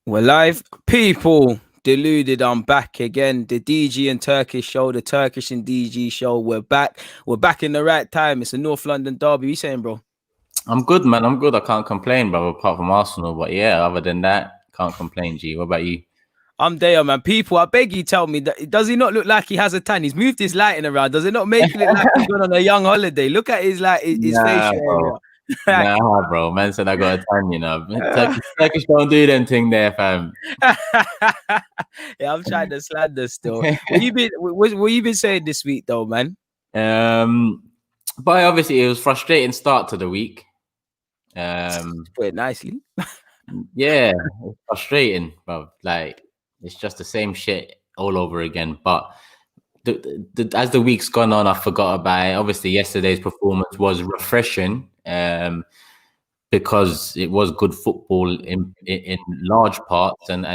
We're live, people. Deluded, I'm back again. The DG and Turkish show, the Turkish and DG show. We're back. We're back in the right time. It's a North London derby. What you saying, bro? I'm good, man. I'm good. I can't complain, bro, apart from Arsenal. But yeah, other than that, can't complain, G. What about you? I'm there, man. People, I beg you, tell me that does he not look like he has a tan? He's moved his lighting around. Does it not make it look like he's gone on a young holiday? Look at his his Nah, facial bro. area. Nah, bro. Man said I got a tan, you know. Turkish don't do them thing there, fam. Yeah, I'm trying to slander still. What you been saying this week, though, man? But obviously it was frustrating start to the week. Put it nicely. Yeah, it's frustrating, bro. Like it's just the same shit all over again. But as the week's gone on, I forgot about it. Obviously, yesterday's performance was refreshing, because it was good football in large parts and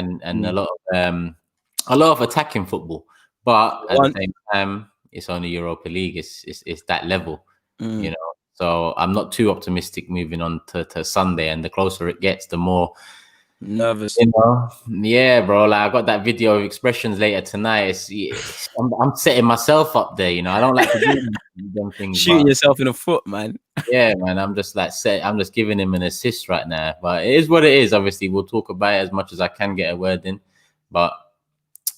a lot of attacking football. But at the same time, it's only Europa League. It's that level, you know. So I'm not too optimistic moving on to Sunday. And the closer it gets, the more nervous. You know, yeah, bro. Like I got that video of expressions later tonight. I'm setting myself up there. You know, I don't like to do them things. Shooting yourself in the foot, man. Yeah, man. I'm just giving him an assist right now. But it is what it is. Obviously, we'll talk about it as much as I can get a word in. But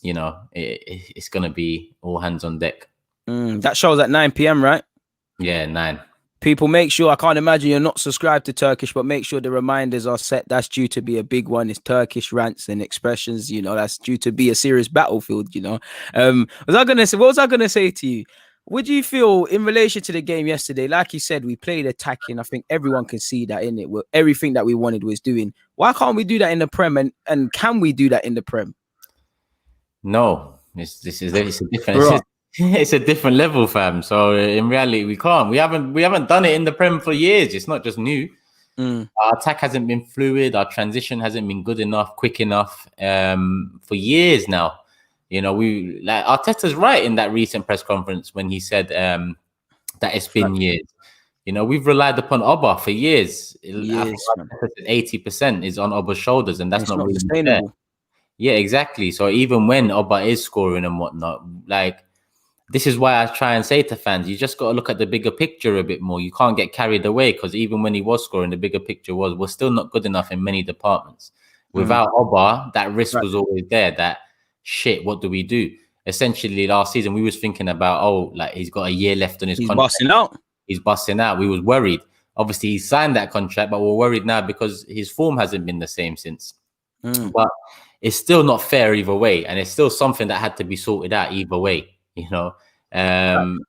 you know, it's gonna be all hands on deck. That show's at 9 p.m. right? Yeah, 9. People, make sure, I can't imagine you're not subscribed to Turkish, but make sure the reminders are set. That's due to be a big one. It's Turkish rants and expressions, you know, that's due to be a serious battlefield, you know. What was I gonna say to you? What do you feel in relation to the game yesterday? Like you said, we played attacking. I think everyone can see that in it. Everything that we wanted was doing. Why can't we do that in the Prem? And can we do that in the Prem? No, it's a different. It's a different level, fam. So in reality, we can't. We haven't done it in the Prem for years. It's not just new. Our attack hasn't been fluid. Our transition hasn't been good enough, quick enough, for years now. You know, Arteta's right in that recent press conference when he said that it's been years. You know, we've relied upon Oba for years. 80% is on Oba's shoulders, and that's not really sustainable. Fair. Yeah, exactly. So even when Oba is scoring and whatnot, like, this is why I try and say to fans, you just got to look at the bigger picture a bit more. You can't get carried away, because even when he was scoring, the bigger picture was we're still not good enough in many departments. Without Oba, that risk was always there. That shit, what do we do? Essentially, last season we was thinking about, like he's got a year left on his contract. He's busting out. We was worried. Obviously, he signed that contract, but we're worried now because his form hasn't been the same since. But it's still not fair either way, and it's still something that had to be sorted out either way. You know, and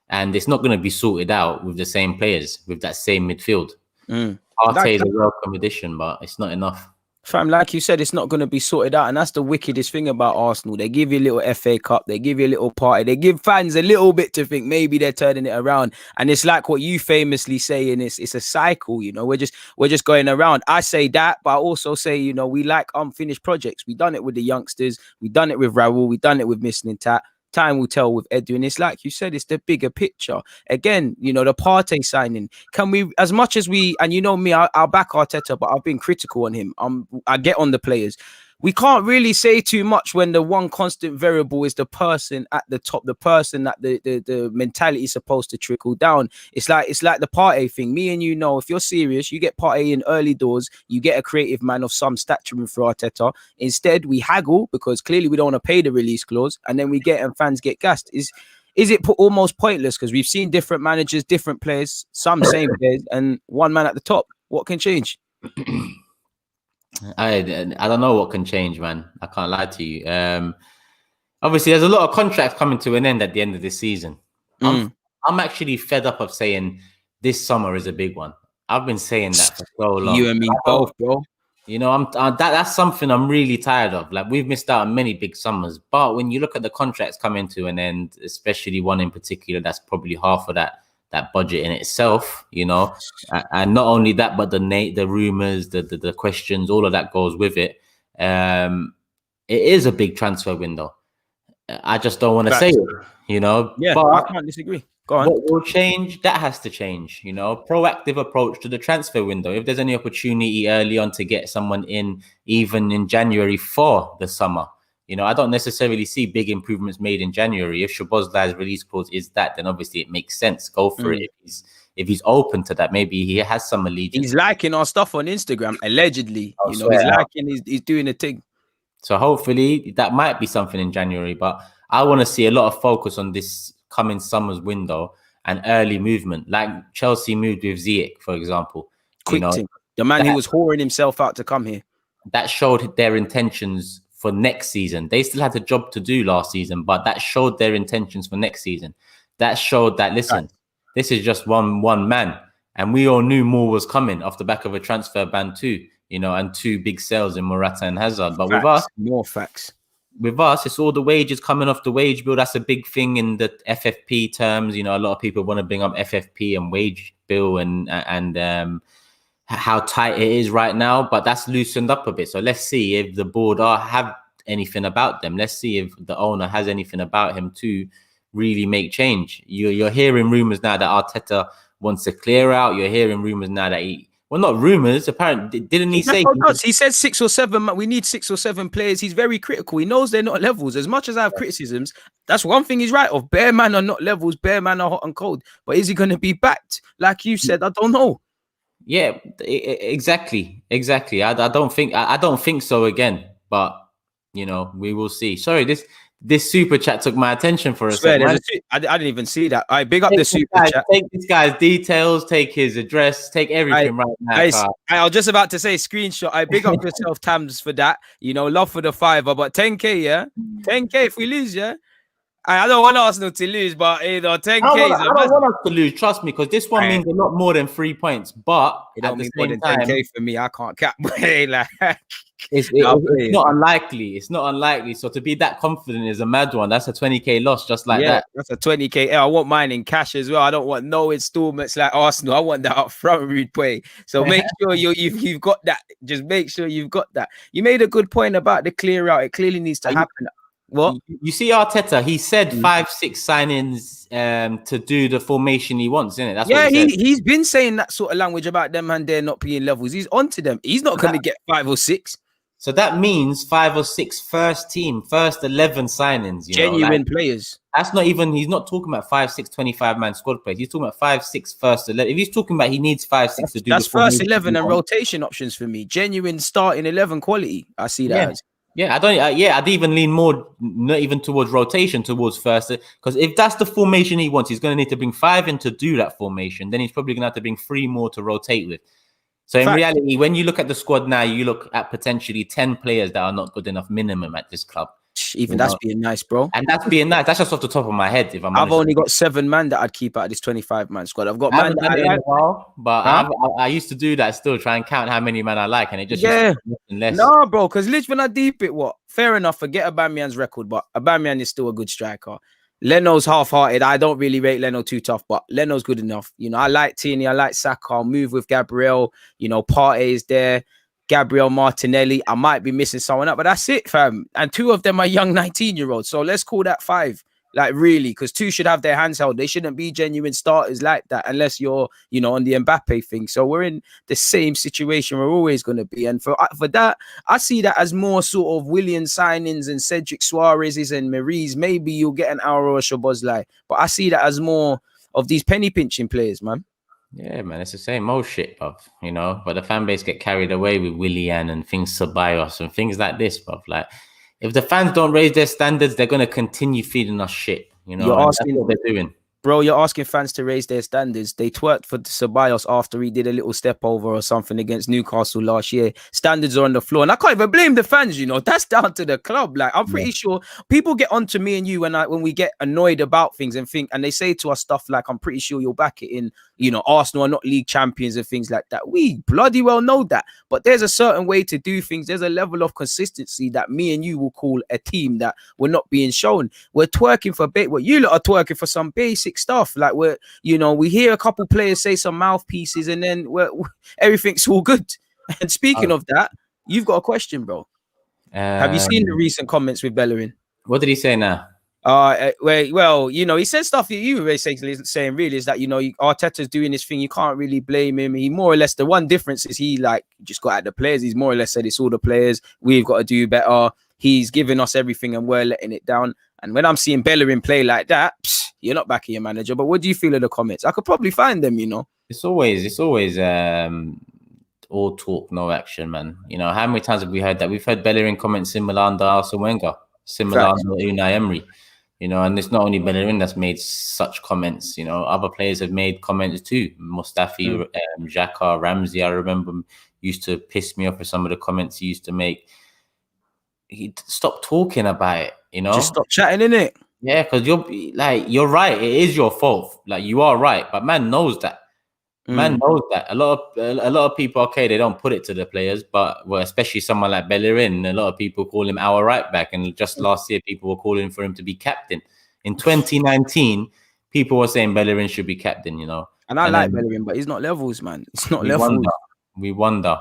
it's not going to be sorted out with the same players, with that same midfield. Arte is a welcome addition, but it's not enough. Fam, like you said, it's not going to be sorted out, and that's the wickedest thing about Arsenal. They give you a little FA Cup, they give you a little party, they give fans a little bit to think maybe they're turning it around, and it's like what you famously say, and it's a cycle. You know, we're just going around. I say that, but I also say, you know, we like unfinished projects. We done it with the youngsters, we done it with Raul, we done it with Missling Tat. Time will tell with Edu, and it's like you said, it's the bigger picture. Again, you know, the Partey signing. Can we, as much as we, and you know me, I'll back Arteta, but I've been critical on him. I get on the players. We can't really say too much when the one constant variable is the person at the top, the person that the mentality is supposed to trickle down. It's like the Partey thing. Me and you know, if you're serious, you get Partey in early doors, you get a creative man of some stature in for Arteta. Instead, we haggle because clearly we don't want to pay the release clause, and then we get and fans get gassed. Is it almost pointless? Because we've seen different managers, different players, some same players, and one man at the top. What can change? I don't know what can change, man. I can't lie to you. Obviously, there's a lot of contracts coming to an end at the end of this season. I'm actually fed up of saying this summer is a big one. I've been saying that for so long. You and me both, bro. You know, that's something I'm really tired of. Like, we've missed out on many big summers, but when you look at the contracts coming to an end, especially one in particular, that's probably half of that budget in itself, you know, and not only that, but the rumors, the questions, all of that goes with it. It is a big transfer window. I just don't want to say it, you know. Yeah, but I can't disagree. Go on. What will change? That has to change. Proactive approach to the transfer window. If there's any opportunity early on to get someone in, even in January for the summer, I don't necessarily see big improvements made in January. If Szoboszlai's release clause is that, then obviously it makes sense. Go for it. If he's open to that, maybe he has some allegiance. He's liking our stuff on Instagram, allegedly. He's liking, he's doing a thing. So hopefully that might be something in January. But I want to see a lot of focus on this coming summer's window and early movement, like Chelsea moved with Ziyech, for example. Quick thing. The man who was whoring himself out to come here. That showed their intentions for next season. They still had a job to do last season, but that showed their intentions for next season. That showed that, listen, this is just one man. And we all knew more was coming off the back of a transfer ban too, and 2 big sales in Morata and Hazard. But with us, more facts. With us, it's all the wages coming off the wage bill. That's a big thing in the FFP terms. A lot of people want to bring up FFP and wage bill and how tight it is right now. But that's loosened up a bit. So let's see if the board have anything about them. Let's see if the owner has anything about him to really make change. You're hearing rumors now that Arteta wants to clear out. You're hearing rumors now that well, not rumors. Apparently, didn't he say? He said 6 or 7. We need 6 or 7 players. He's very critical. He knows they're not levels. As much as I have criticisms, that's one thing he's right of. Bare man are not levels. Bare man are hot and cold. But is he going to be backed? Like you said, I don't know. Yeah, exactly. I don't think so again. But we will see. Sorry, this super chat took my attention for a second. I didn't even see that. I big up the super chat. Take this guy's details, take his address, take everything right now. I was just about to say screenshot. I big up yourself, Tams, for that. Love for the $5, but 10K, yeah? 10K if we lose, yeah? I don't want Arsenal to lose, but 10K. I don't want us to lose, trust me, because this one means a lot more than 3 points. But it don't mean more than 10K for me. I can't cap. It's not unlikely. It's not unlikely. So to be that confident is a mad one. That's a 20K loss, just like that. That's a 20K. I want mine in cash as well. I don't want no installments like Arsenal. I want that up front, rude play. So make sure you've got that. Just make sure you've got that. You made a good point about the clear out. It clearly needs to happen. What you see, Arteta, he said 5-6 signings to do the formation he wants, isn't it? That's what he's been saying that sort of language about them and they're not being levels. He's onto them. He's not going to get 5 or 6. So that means 5 or 6 first 11 signings. Genuine players. That's not even, he's not talking about 5-6 25-man squad players. He's talking about 5-6 first 11. If he's talking about he needs 5-6 to do that's first 11 and rotation options for me. Genuine starting 11 quality. I see that as. Yeah, I'd even lean more, not even towards rotation, towards first. Because if that's the formation he wants, he's going to need to bring 5 in to do that formation. Then he's probably going to have to bring 3 more to rotate with. So in reality, when you look at the squad now, you look at potentially 10 players that are not good enough minimum at this club. Even that's being nice, bro. And that's being nice. That's just off the top of my head. If I've only got 7 man that I'd keep out of this 25-man squad. I've got man that in a while, but I used to do that still, try and count how many men I like, and it just less. No, bro, because when I deep it, fair enough. Forget Aubameyang's record, but Aubameyang is still a good striker. Leno's half-hearted. I don't really rate Leno too tough, but Leno's good enough. I like Tierney. I like Saka. I'll move with Gabriel. Partey is there. Gabriel Martinelli. I might be missing someone up, but that's it, fam. And 2 of them are young 19-year-olds. So let's call that 5. Like, really, because 2 should have their hands held. They shouldn't be genuine starters like that unless you're, on the Mbappe thing. So we're in the same situation we're always going to be. And for that, I see that as more sort of Willian signings and Cedric Suarez's and Marie's. Maybe you'll get an hour or a Szoboszlai. But I see that as more of these penny pinching players, man. Yeah, man, it's the same old shit, bruv, but the fan base get carried away with Willian and things Ceballos and things like this, bruv. Like, if the fans don't raise their standards, they're going to continue feeding us shit, You're asking, that's what they're doing. Bro, you're asking fans to raise their standards. They twerked for Ceballos after he did a little step over or something against Newcastle last year. Standards are on the floor. And I can't even blame the fans, That's down to the club. Like, I'm pretty sure people get onto me and you when we get annoyed about things and they say to us stuff like, I'm pretty sure you'll back it in, Arsenal are not league champions and things like that. We bloody well know that. But there's a certain way to do things. There's a level of consistency that me and you will call a team that we're not being shown. We're twerking for bait. Well, you lot are twerking for some basic stuff. Like, we hear a couple players say some mouthpieces and then everything's all good. And speaking of that, you've got a question, bro. Have you seen the recent comments with Bellerin? What did he say now? Well, he said stuff that you were basically saying really is that, Arteta's doing this thing. You can't really blame him. He more or less, the one difference is he just got at the players. He's more or less said it's all the players. We've got to do better. He's giving us everything and we're letting it down. And when I'm seeing Bellerin play like that, you're not backing your manager. But what do you feel of the comments? I could probably find them, It's always all talk, no action, man. How many times have we heard that? We've heard Bellerin comments similar under Arsene Wenger, similar under Unai Emery. And it's not only Bellerin that's made such comments. Other players have made comments too. Mustafi, Xhaka, Ramsey, I remember used to piss me off with some of the comments he used to make. He stopped talking about it, Just stop chatting, innit? Yeah, because you're right. It is your fault. You are right, but man knows that. Man knows that. A lot of people, okay, they don't put it to the players, but especially someone like Bellerin, a lot of people call him our right back, and just last year people were calling for him to be captain. In 2019, people were saying Bellerin should be captain. And I like Bellerin, but he's not levels, man. It's not levels. We wonder,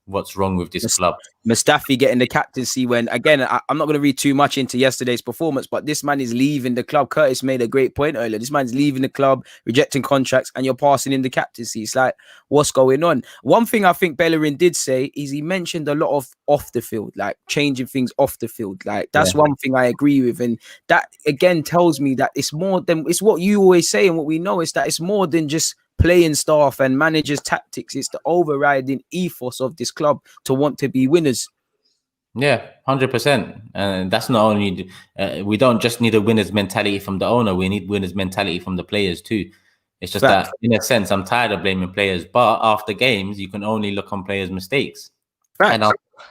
what's wrong with this club. Mustafi getting the captaincy when, again, I'm not going to read too much into yesterday's performance, but this man is leaving the club. Curtis made a great point earlier. This man's leaving the club, rejecting contracts, and you're passing in the captaincy. It's like, what's going on? One thing I think Bellerin did say is he mentioned a lot of off the field, like changing things off the field. That's one thing I agree with. And that, again, tells me that it's more than, it's what you always say and what we know is that it's more than just playing staff and managers' tactics. It's the overriding ethos of this club to want to be winners. Yeah, 100%. And that's not only, we don't just need a winner's mentality from the owner, we need winner's mentality from the players too. It's just that, in a sense, I'm tired of blaming players, but after games, you can only look on players' mistakes. And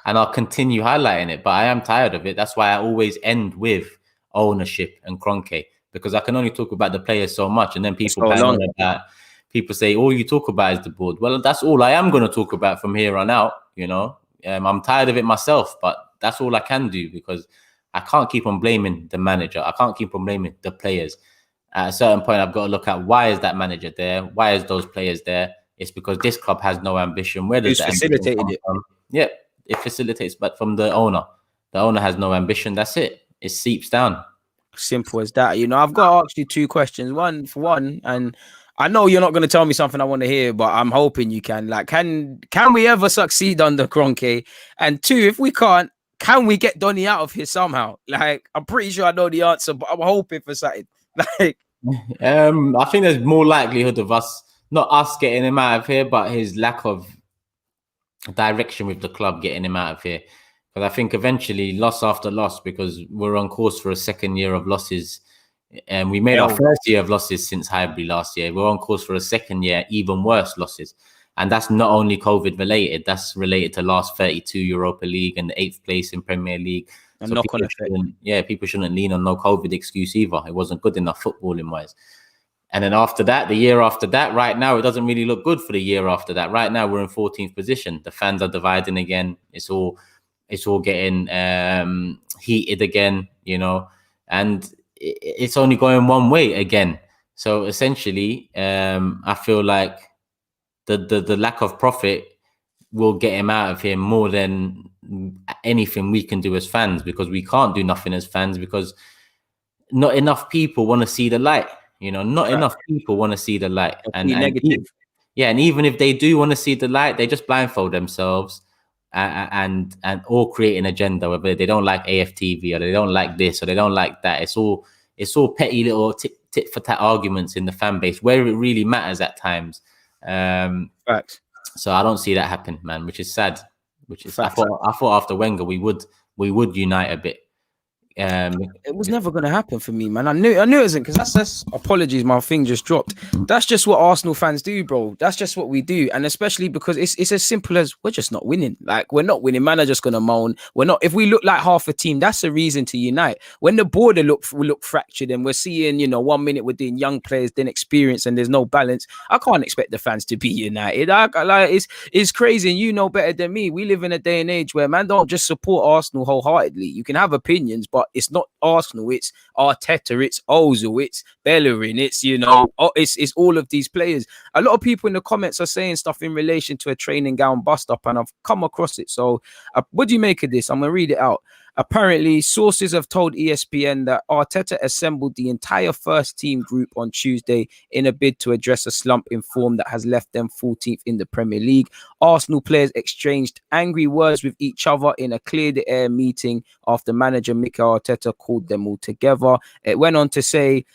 I'll continue highlighting it, but I am tired of it. That's why I always end with ownership and Kroenke, because I can only talk about the players so much, and then people bang on that. People say, all you talk about is the board. Well, that's all I am going to talk about from here on out, I'm tired of it myself, but that's all I can do, because I can't keep on blaming the manager. I can't keep on blaming the players. At a certain point, I've got to look at, why is that manager there? Why is those players there? It's because this club has no ambition. Where does the ambition come from? Yeah, it facilitates, but from the owner. The owner has no ambition. That's it. It seeps down. Simple as that. I've got to ask you two questions. One, and I know you're not going to tell me something I want to hear, but I'm hoping you can. Can we ever succeed under Kroenke? And two, if we can't, can we get Donny out of here somehow? I'm pretty sure I know the answer, but I'm hoping for something. I think there's more likelihood of not us getting him out of here, but his lack of direction with the club getting him out of here. Because I think eventually, loss after loss, because we're on course for a second year of losses. And we made our first year of losses since Highbury last year. We're on course for a second year, even worse losses. And that's not only COVID related, that's related to last 32 Europa League and the 8th place in Premier League. And so people shouldn't lean on no COVID excuse either. It wasn't good enough footballing wise. And then after that, the year after that, right now, it doesn't really look good for the year after that. Right now, we're in 14th position. The fans are dividing again. It's all getting heated again, and it's only going one way again. So essentially, I feel like the lack of profit will get him out of here more than anything we can do as fans, because we can't do nothing as fans, because not enough people want to see the light. Not enough people want to see the light. And even if they do want to see the light, they just blindfold themselves and all create an agenda, whether they don't like AFTV or they don't like this or they don't like that. It's all petty little tit for tat arguments in the fan base where it really matters at times. Facts. So I don't see that happen, man, which is sad. I thought after Wenger we would unite a bit. It was never going to happen for me, man. I knew it wasn't, because that's apologies, my thing just dropped. That's just what Arsenal fans do, bro. That's just what we do, and especially because it's as simple as we're just not winning. We're not winning. Man are just going to moan. We're not. If we look like half a team, that's a reason to unite. When the border look fractured, and we're seeing, 1 minute we're doing young players, then experience, and there's no balance. I can't expect the fans to be united. It's crazy, and you know better than me. We live in a day and age where man don't just support Arsenal wholeheartedly. You can have opinions, but it's not Arsenal, it's Arteta, it's Ozil, it's Bellerin, it's it's all of these players. A lot of people in the comments are saying stuff in relation to a training gown bust up, and I've come across it. So what do you make of this? I'm gonna read it out. Apparently, sources have told ESPN that Arteta assembled the entire first team group on Tuesday in a bid to address a slump in form that has left them 14th in the Premier League. Arsenal players exchanged angry words with each other in a clear-the-air meeting after manager Mikel Arteta called them all together. It went on to say,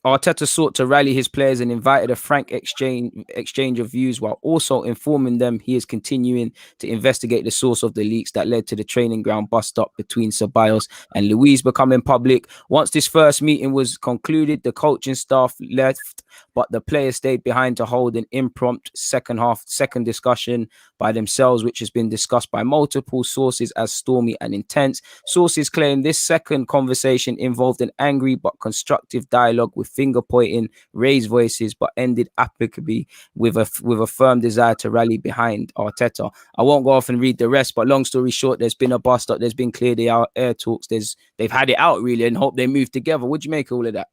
Arteta sought to rally his players and invited a frank exchange of views, while also informing them he is continuing to investigate the source of the leaks that led to the training ground bust-up between Ceballos and Luiz becoming public. Once this first meeting was concluded, the coaching staff left, but the players stayed behind to hold an impromptu second discussion by themselves, which has been discussed by multiple sources as stormy and intense. Sources claim this second conversation involved an angry but constructive dialogue with finger pointing, raised voices, but ended amicably with a firm desire to rally behind Arteta. I won't go off and read the rest, but long story short, there's been a bust up, there's been clear the air talks, they've had it out really, and hope they move together. What do you make of all of that?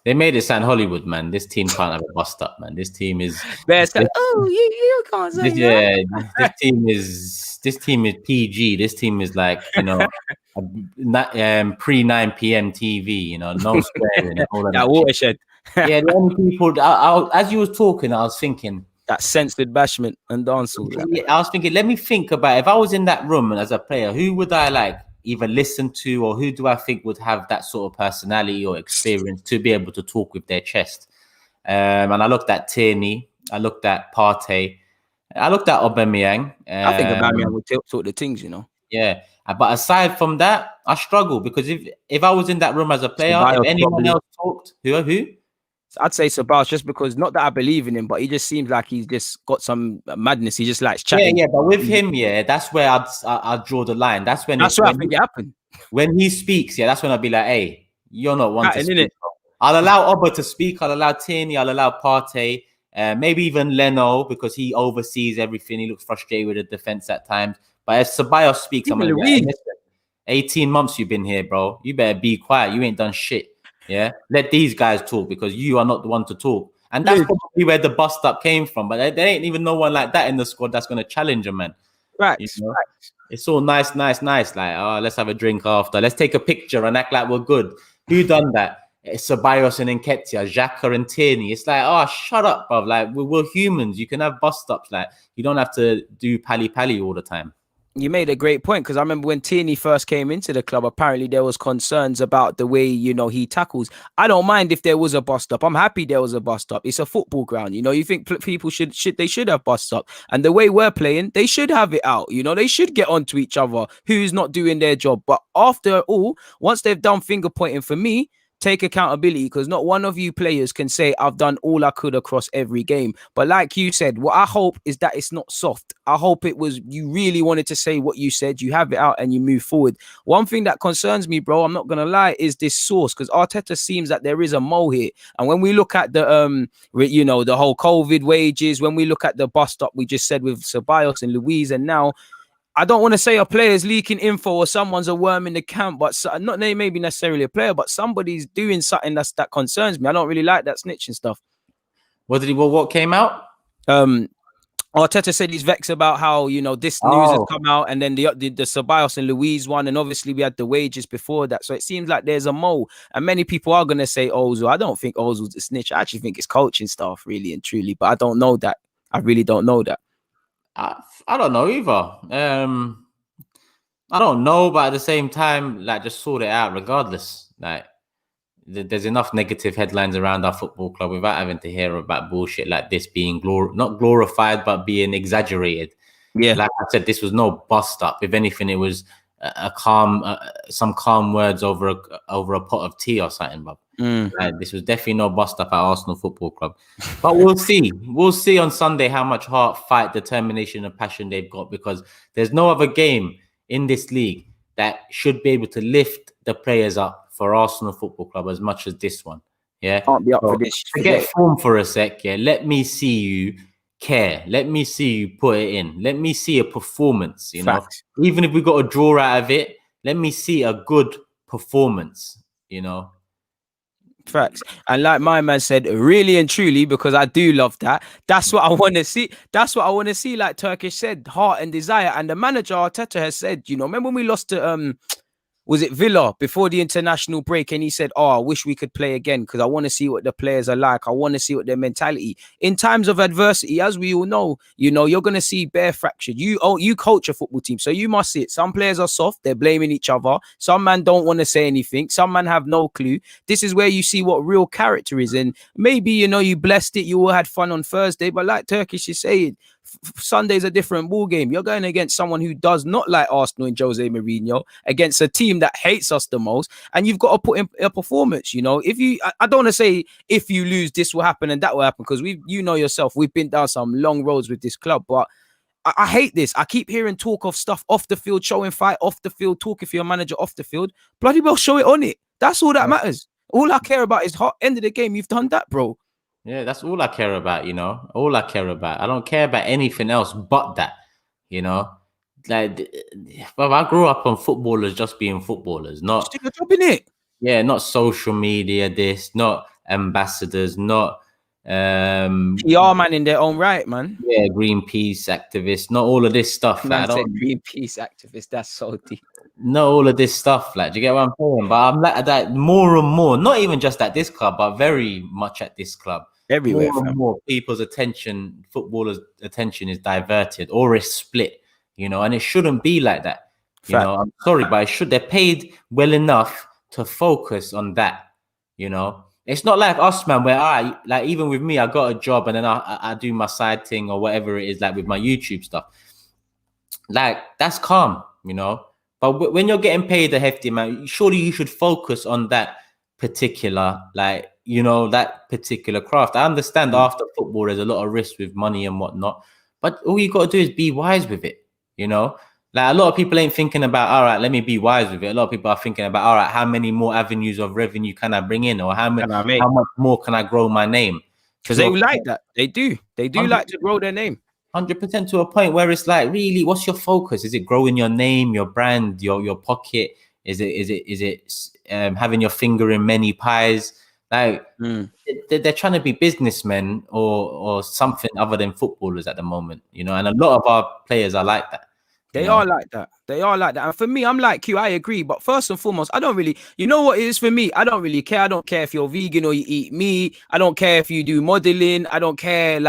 They made it sound Hollywood, man. This team can't have a bust up, man. This team is you can't say that. This team is PG. This team is like, pre 9 p.m. TV, no swearing. All of that watershed. Yeah, the only people as you was talking, I was thinking that censored bashment and dancehall. Yeah, I was thinking, let me think about if I was in that room as a player, who would I like either listen to, or who do I think would have that sort of personality or experience to be able to talk with their chest? And I looked at Tierney, I looked at Partey, I looked at Aubameyang. I think Aubameyang would talk the things, Yeah, but aside from that, I struggle because if I was in that room as a player, if anyone else talked, who? I'd say Ceballos, just because, not that I believe in him, but he just seems like he's just got some madness. He just likes chatting. Yeah, but with him, that's where I'd draw the line. That's where I think it happened. When he speaks, that's when I'll be like, hey, you're not one to speak. I'll allow Oba to speak. I'll allow Tierney. I'll allow Partey. Maybe even Leno, because he oversees everything. He looks frustrated with the defense at times. But if Ceballos speaks, I'm going to be like, listen, 18 months you've been here, bro. You better be quiet. You ain't done shit. Yeah, let these guys talk because you are not the one to talk. And that's probably where the bust up came from. But there ain't even no one like that in the squad that's going to challenge a man. Right. It's all nice. Like, let's have a drink after. Let's take a picture and act like we're good. Who done that? It's Ceballos and Nketiah, Xhaka and Tierney. It's like, shut up, bruv. Like, we're humans. You can have bust ups. Like, you don't have to do pally all the time. You made a great point, because I remember when Tierney first came into the club, apparently there was concerns about the way, he tackles. I don't mind if there was a bust up. I'm happy there was a bust up. It's a football ground. You think people should have bust up. And the way we're playing, they should have it out. They should get onto each other who's not doing their job. But after all, once they've done finger pointing, for me, take accountability, because not one of you players can say I've done all I could across every game. But like you said, what I hope is that it's not soft. I hope it was you really wanted to say what you said, you have it out and you move forward. One thing that concerns me, bro, I'm not gonna lie, is this source, because Arteta seems that there is a mole here. And when we look at the the whole COVID wages, when we look at the bust up we just said with Ceballos and Luiz, and now I don't want to say a player's leaking info or someone's a worm in the camp, but not maybe necessarily a player, but somebody's doing something that concerns me. I don't really like that snitching stuff. What came out? Arteta said he's vexed about how, this news has come out, and then the Ceballos and Luiz one, and obviously we had the wages before that. So it seems like there's a mole, and many people are going to say Ozil. I don't think Ozil's a snitch. I actually think it's coaching staff, really and truly, but I don't know that. I really don't know that. I don't know either. I don't know, but at the same time, like, just sort it out regardless. Like, there's enough negative headlines around our football club without having to hear about bullshit like this being not glorified, but being exaggerated. Yeah, like I said, this was no bust up. If anything, it was some calm words over a pot of tea or something, Bob. This was definitely no bust up at Arsenal Football Club. But we'll see. We'll see on Sunday how much heart, fight, determination, and passion they've got, because there's no other game in this league that should be able to lift the players up for Arsenal Football Club as much as this one. Yeah, can't be up for this. Forget form for a sec. Yeah, let me see you care. Let me see you put it in. Let me see a performance. Fact. Even if we got a draw out of it, let me see a good performance. Facts. And like my man said, really and truly, because I do love that. That's what I want to see. That's what I want to see. Like Turkish said, heart and desire. And the manager Arteta has said, remember when we lost to was it Villa before the international break? And he said, "Oh, I wish we could play again because I want to see what the players are like. I want to see what their mentality in times of adversity, as we all know. You're gonna see bare fractured. You coach a football team, so you must see it. Some players are soft; they're blaming each other. Some man don't want to say anything. Some man have no clue. This is where you see what real character is. And maybe you blessed it. You all had fun on Thursday, but like Turkish is saying." Sunday's a different ball game. You're going against someone who does not like Arsenal and Jose Mourinho, against a team that hates us the most, and you've got to put in a performance. I don't want to say if you lose, this will happen and that will happen, because yourself, we've been down some long roads with this club, but I hate this. I keep hearing talk of stuff off the field, showing fight off the field, talking for your manager off the field. Bloody well, show it on it. That's all that matters. All I care about is end of the game. You've done that, bro. Yeah, that's all I care about, all I care about. I don't care about anything else but that, Like, well, I grew up on footballers just being footballers, not just do your job, innit? Yeah, not social media, not ambassadors, not PR man in their own right, man. Yeah, Greenpeace activists, not all of this stuff. Man said Greenpeace activist. That's so deep. Not all of this stuff. Like, do you get what I'm saying? But I'm like that more and more. Not even just at this club, but very much at this club. Everywhere, more and more people's attention, footballers' attention is diverted or is split. And it shouldn't be like that. I'm sorry, but they're paid well enough to focus on that. It's not like us, man, where even with me, I got a job and then I do my side thing or whatever it is, like with my YouTube stuff. Like, that's calm, But when you're getting paid a hefty amount, surely you should focus on that particular, that particular craft. I understand after football, there's a lot of risk with money and whatnot, but all you got to do is be wise with it, Like, a lot of people ain't thinking about, all right, let me be wise with it. A lot of people are thinking about, all right, how many more avenues of revenue can I bring in, or how much more can I grow my name? Because they like that. They do like to grow their name. 100% to a point where it's like, really, what's your focus? Is it growing your name, your brand, your pocket? Is it having your finger in many pies? Like, they're trying to be businessmen or something other than footballers at the moment, And a lot of our players are like that. They are like that. They are like that. And for me, I'm like you. I agree. But first and foremost, I don't really, what it is for me? I don't really care. I don't care if you're vegan or you eat meat. I don't care if you do modeling. I don't care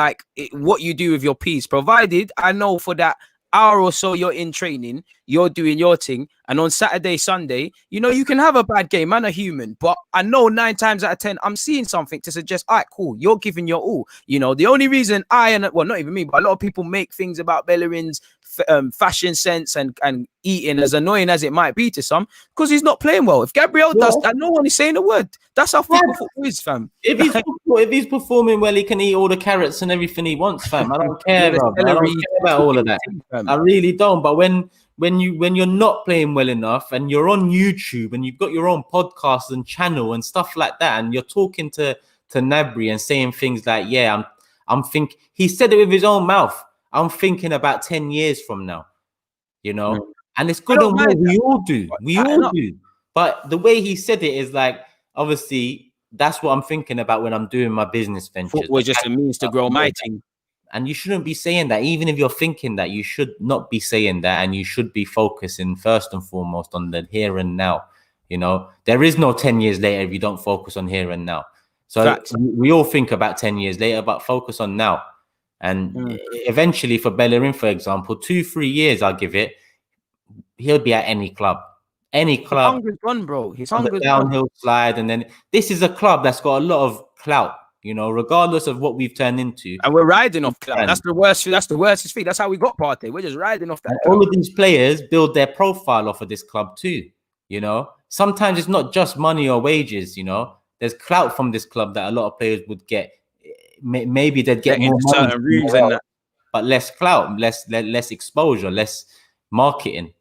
what you do with your piece. Provided I know for that hour or so you're in training, you're doing your thing. And on Saturday, Sunday, you can have a bad game. Man, a human. But I know 9 times out of 10, I'm seeing something to suggest, all right, cool, you're giving your all. The only reason not even me, but a lot of people make things about Bellerin's fashion sense and eating, as annoying as it might be to some, because he's not playing well. If Gabriel does that, no one is saying a word. That's how football is, fam. If he's performing well, he can eat all the carrots and everything he wants, fam. I don't care, bro. I don't care about all of that. I really don't. But when you're not playing well enough and you're on YouTube and you've got your own podcast and channel and stuff like that, and you're talking to Nabry and saying things like, yeah, he said it with his own mouth. I'm thinking about 10 years from now, and it's good and well. We all do. But the way he said it is like, obviously, that's what I'm thinking about when I'm doing my business ventures. Football is just a means to grow my team. And you shouldn't be saying that. Even if you're thinking that, you should not be saying that. And you should be focusing first and foremost on the here and now. There is no 10 years later if you don't focus on here and now. So we all think about 10 years later, but focus on now. And eventually for Bellerin, for example, 2-3 years, I'll give it, he'll be at any club. His hunger's gone, bro. His hunger's downhill slide. And then this is a club that's got a lot of clout, regardless of what we've turned into. And we're riding off clout. That's the worst thing. That's how we got Partey. We're just riding off that clout. All of these players build their profile off of this club too, Sometimes it's not just money or wages, There's clout from this club that a lot of players would get. Maybe they'd get more money, but less clout, less exposure, less marketing.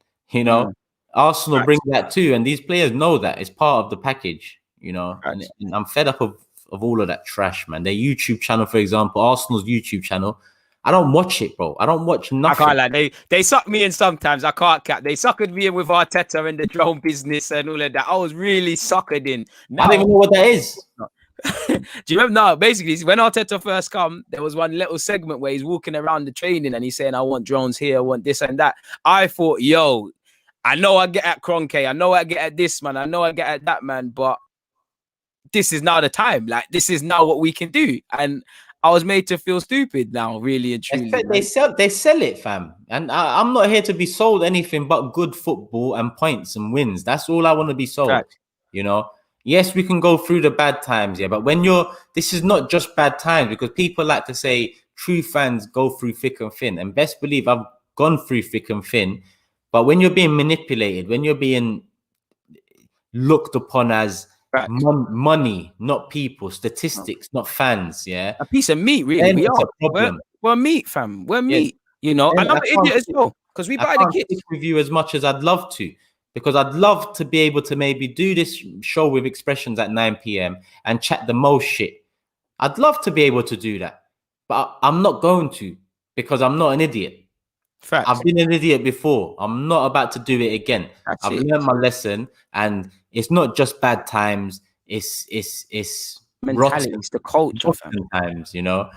Arsenal bring that too, and these players know that it's part of the package. And I'm fed up of all of that trash, man. Their YouTube channel, for example, Arsenal's YouTube channel, I don't watch it, bro. I don't watch nothing. I can't lie. They suck me in sometimes. I can't cap. They suckered me in with Arteta and the drone business and all of that. I was really suckered in. Now, I don't even know what that is. Do you remember? No, basically, when Arteta first come, there was one little segment where he's walking around the training and he's saying, I want drones here, I want this and that. I thought, yo, I know I get at Kroenke, I know I get at this man, I know I get at that man, but this is now the time. Like, this is now what we can do. And I was made to feel stupid now, really and truly. They sell it, fam. And I'm not here to be sold anything but good football and points and wins. That's all I want to be sold. Right. You know, yes, we can go through the bad times, yeah. But when this is not just bad times, because people like to say true fans go through thick and thin. And best believe I've gone through thick and thin. But when you're being manipulated, when you're being looked upon as money, not people, statistics, not fans, yeah, a piece of meat, really. We are. We're meat, fam. We're meat, you know. And I'm an idiot as well because we buy the kits. With you as much as I'd love to, because I'd love to be able to maybe do this show with expressions at 9 p.m. and chat the most shit. I'd love to be able to do that, but I'm not going to, because I'm not an idiot. Facts. I've been an idiot before. I'm not about to do it again. I've learned my lesson, and it's not just bad times. It's mentality. It's the culture. Times, you know,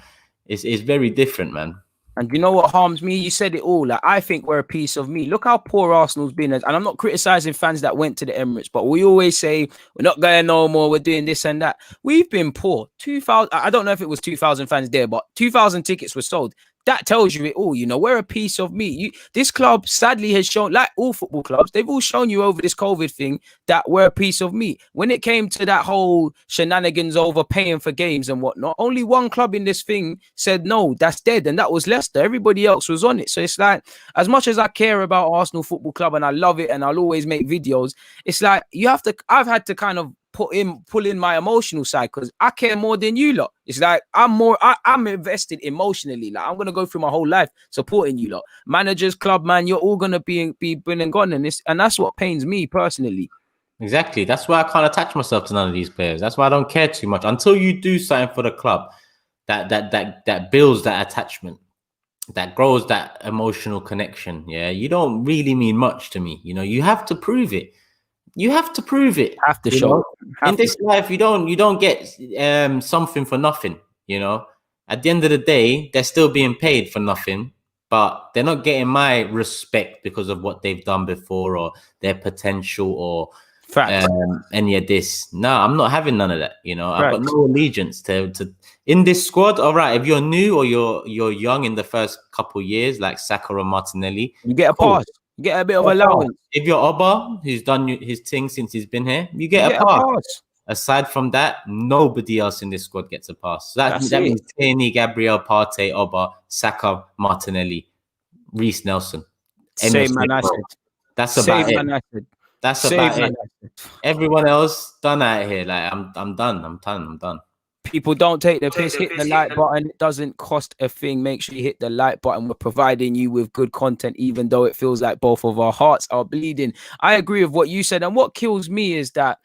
it's very different, man. And you know what harms me? You said it all. Like, I think we're a piece of me. Look how poor Arsenal's been. And I'm not criticizing fans that went to the Emirates, but we always say we're not going no more. We're doing this and that. We've been poor. 2,000. I don't know if it was 2,000 fans there, but 2,000 tickets were sold. That tells you it all. You know, we're a piece of me. This club sadly has shown, like all football clubs, they've all shown you over this COVID thing that we're a piece of me. When it came to that whole shenanigans over paying for games and whatnot, only one club in this thing said, no, that's dead. And that was Leicester. Everybody else was on it. So it's like, as much as I care about Arsenal Football Club and I love it and I'll always make videos, it's like I've had to kind of pull in my emotional side because I care more than you lot. It's like I'm invested emotionally. Like, I'm gonna go through my whole life supporting you lot. Managers, club man, you're all gonna be been and gone, and that's what pains me personally. Exactly. That's why I can't attach myself to none of these players. That's why I don't care too much until you do something for the club that builds that attachment, that grows that emotional connection. Yeah, you don't really mean much to me. You know, you have to prove it. You have to prove it. Have to show. In this life, you don't get something for nothing. You know, at the end of the day, they're still being paid for nothing, but they're not getting my respect because of what they've done before or their potential or any of this. No, I'm not having none of that. You know, I've got no allegiance to in this squad. All right, if you're new or you're young in the first couple years, like Saka or Martinelli, you get a pass. Get a bit of allowance. If you're Oba, who's done his thing since he's been here, you get a pass. Aside from that, nobody else in this squad gets a pass. So that means Tierney, Gabriel, Partey, Oba, Saka, Martinelli, Reece Nelson. Same man I said. That's about it. That's about it. Everyone else done out here. Like I'm done. People don't take the piss. Hit the like button. It doesn't cost a thing. Make sure you hit the like button. We're providing you with good content, even though it feels like both of our hearts are bleeding. I agree with what you said. And what kills me is that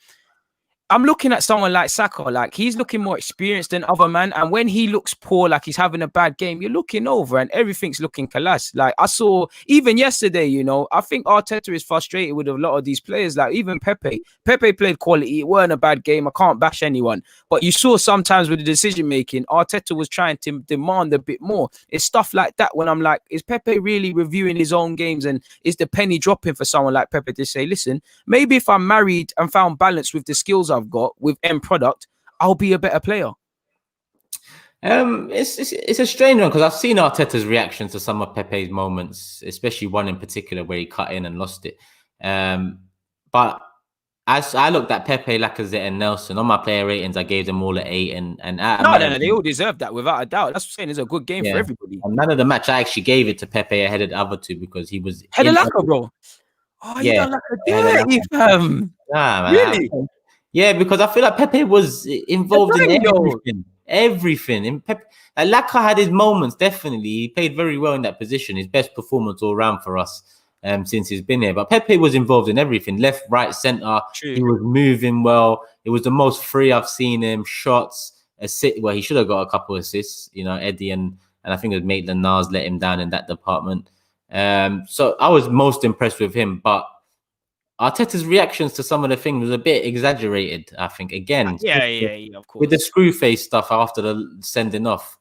I'm looking at someone like Saka, like he's looking more experienced than other man. And when he looks poor, like he's having a bad game, you're looking over and everything's looking collapse. Like I saw even yesterday, you know, I think Arteta is frustrated with a lot of these players. Like even Pepe played quality. It weren't a bad game. I can't bash anyone. But you saw sometimes with the decision making, Arteta was trying to demand a bit more. It's stuff like that when I'm like, is Pepe really reviewing his own games? And is the penny dropping for someone like Pepe to say, listen, maybe if I'm married and found balance with the skills I've got with end product, I'll be a better player. It's a strange one because I've seen Arteta's reaction to some of Pepe's moments, especially one in particular where he cut in and lost it. But as I looked at Pepe, Lacazette, and Nelson on my player ratings, I gave them all an 8, and no, they all deserve that without a doubt. That's what I'm saying. It's a good game for everybody. And none of the match I actually gave it to Pepe ahead of the other two because he was head of Lacazette, bro. Oh, yeah, you don't like a dirty, nah, man. Really? Yeah, because I feel like Pepe was involved in everything. And Pepe, like Laka had his moments, definitely. He played very well in that position. His best performance all round for us since he's been here. But Pepe was involved in everything. Left, right, centre. True. He was moving well. It was the most free I've seen him. Shots, assist. Well, he should have got a couple of assists, you know, Eddie and and I think it was Maitland-Niles let him down in that department. So I was most impressed with him, but Arteta's reactions to some of the things was a bit exaggerated, I think. Again, yeah, of course. With the screw face stuff after the sending off.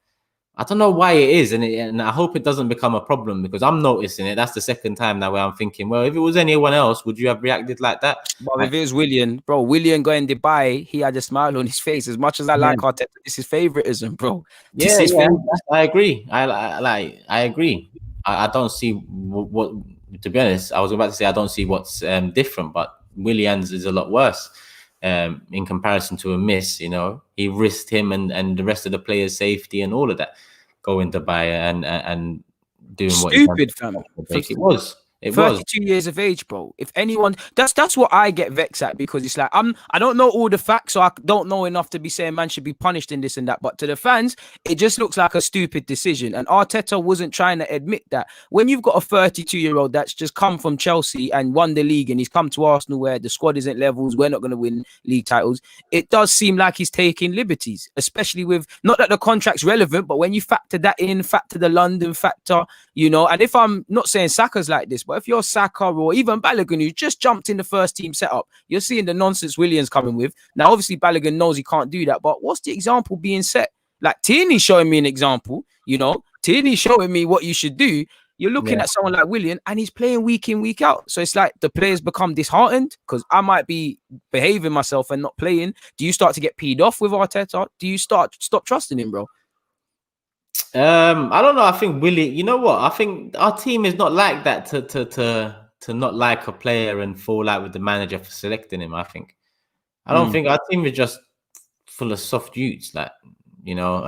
I don't know why it is, and I hope it doesn't become a problem because I'm noticing it. That's the second time now where I'm thinking, well, if it was anyone else, would you have reacted like that? But if it was Willian going Dubai, he had a smile on his face. As much as I like Arteta, this is favoritism, bro. This is I agree. I agree. I don't see what. To be honest, I was about to say I don't see what's different, but Willian's is a lot worse in comparison to a miss. You know, he risked him and the rest of the players' safety and all of that going to Dubai and doing stupid, fam. It was. 32 years of age, bro. If anyone, that's what I get vexed at, because it's like I don't know all the facts, so I don't know enough to be saying man should be punished in this and that. But to the fans, it just looks like a stupid decision. And Arteta wasn't trying to admit that. When you've got a 32-year-old that's just come from Chelsea and won the league, and he's come to Arsenal where the squad isn't levels, we're not going to win league titles. It does seem like he's taking liberties, especially with, not that the contract's relevant, but when you factor that in, factor the London factor, you know. And if I'm not saying Saka's like this, but if you're Saka or even Balogun, who just jumped in the first team setup, you're seeing the nonsense Williams coming with. Now, obviously, Balogun knows he can't do that, but what's the example being set? Like, Tierney's showing me an example, you know? Tierney's showing me what you should do. You're looking at someone like Willian, and he's playing week in, week out. So it's like the players become disheartened because I might be behaving myself and not playing. Do you start to get peed off with Arteta? Do you stop trusting him, bro? I don't know. I think Willie, you know what? I think our team is not like that to not like a player and fall out with the manager for selecting him. I don't think our team is just full of soft youths, like, you know,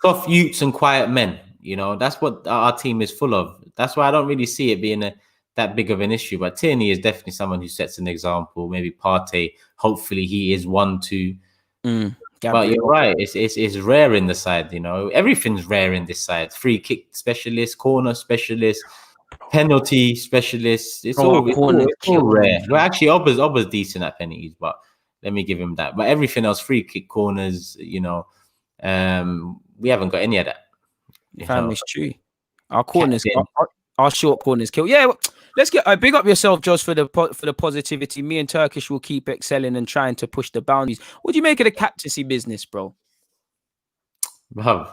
soft youths and quiet men. You know, that's what our team is full of. That's why I don't really see it being that big of an issue. But Tierney is definitely someone who sets an example. Maybe Partey, hopefully he is one to. But you're right. It's rare in the side. You know, everything's rare in this side. Free kick specialist, corner specialist, penalty specialist. It's all rare. Well, actually, Obba's decent at penalties, but let me give him that. But everything else, free kick, corners, you know, we haven't got any of that. Family's true. Our corners, our short corners kill. Yeah, well, let's get big up yourself, Josh, for the positivity. Me and Turkish will keep excelling and trying to push the boundaries. What do you make of the captaincy business, bro? Bro,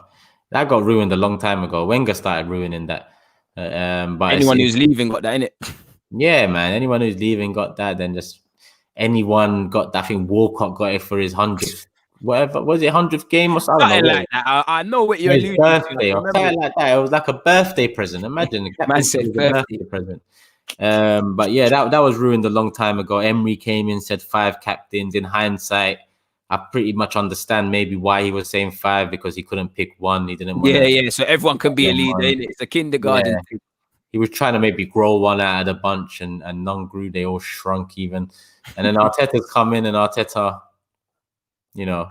that got ruined a long time ago. Wenger started ruining that. But anyone who's leaving got that, innit? Yeah, man. Anyone who's leaving got that. Then just anyone got that. I think Walcott got it for his 100th. Whatever, was it 100th game or something? Like that. I know what you're alluding birthday to. Or something like that. It was like a birthday present. Imagine the captain birthday present. But yeah, that was ruined a long time ago. Emery came in, said 5 captains. In hindsight, I pretty much understand maybe why he was saying 5, because he couldn't pick one. He didn't want yeah. So everyone can be a leader, innit? It's a kindergarten. Yeah. He was trying to maybe grow one out of the bunch, and none grew. They all shrunk even. And then Arteta's come in, and Arteta, you know,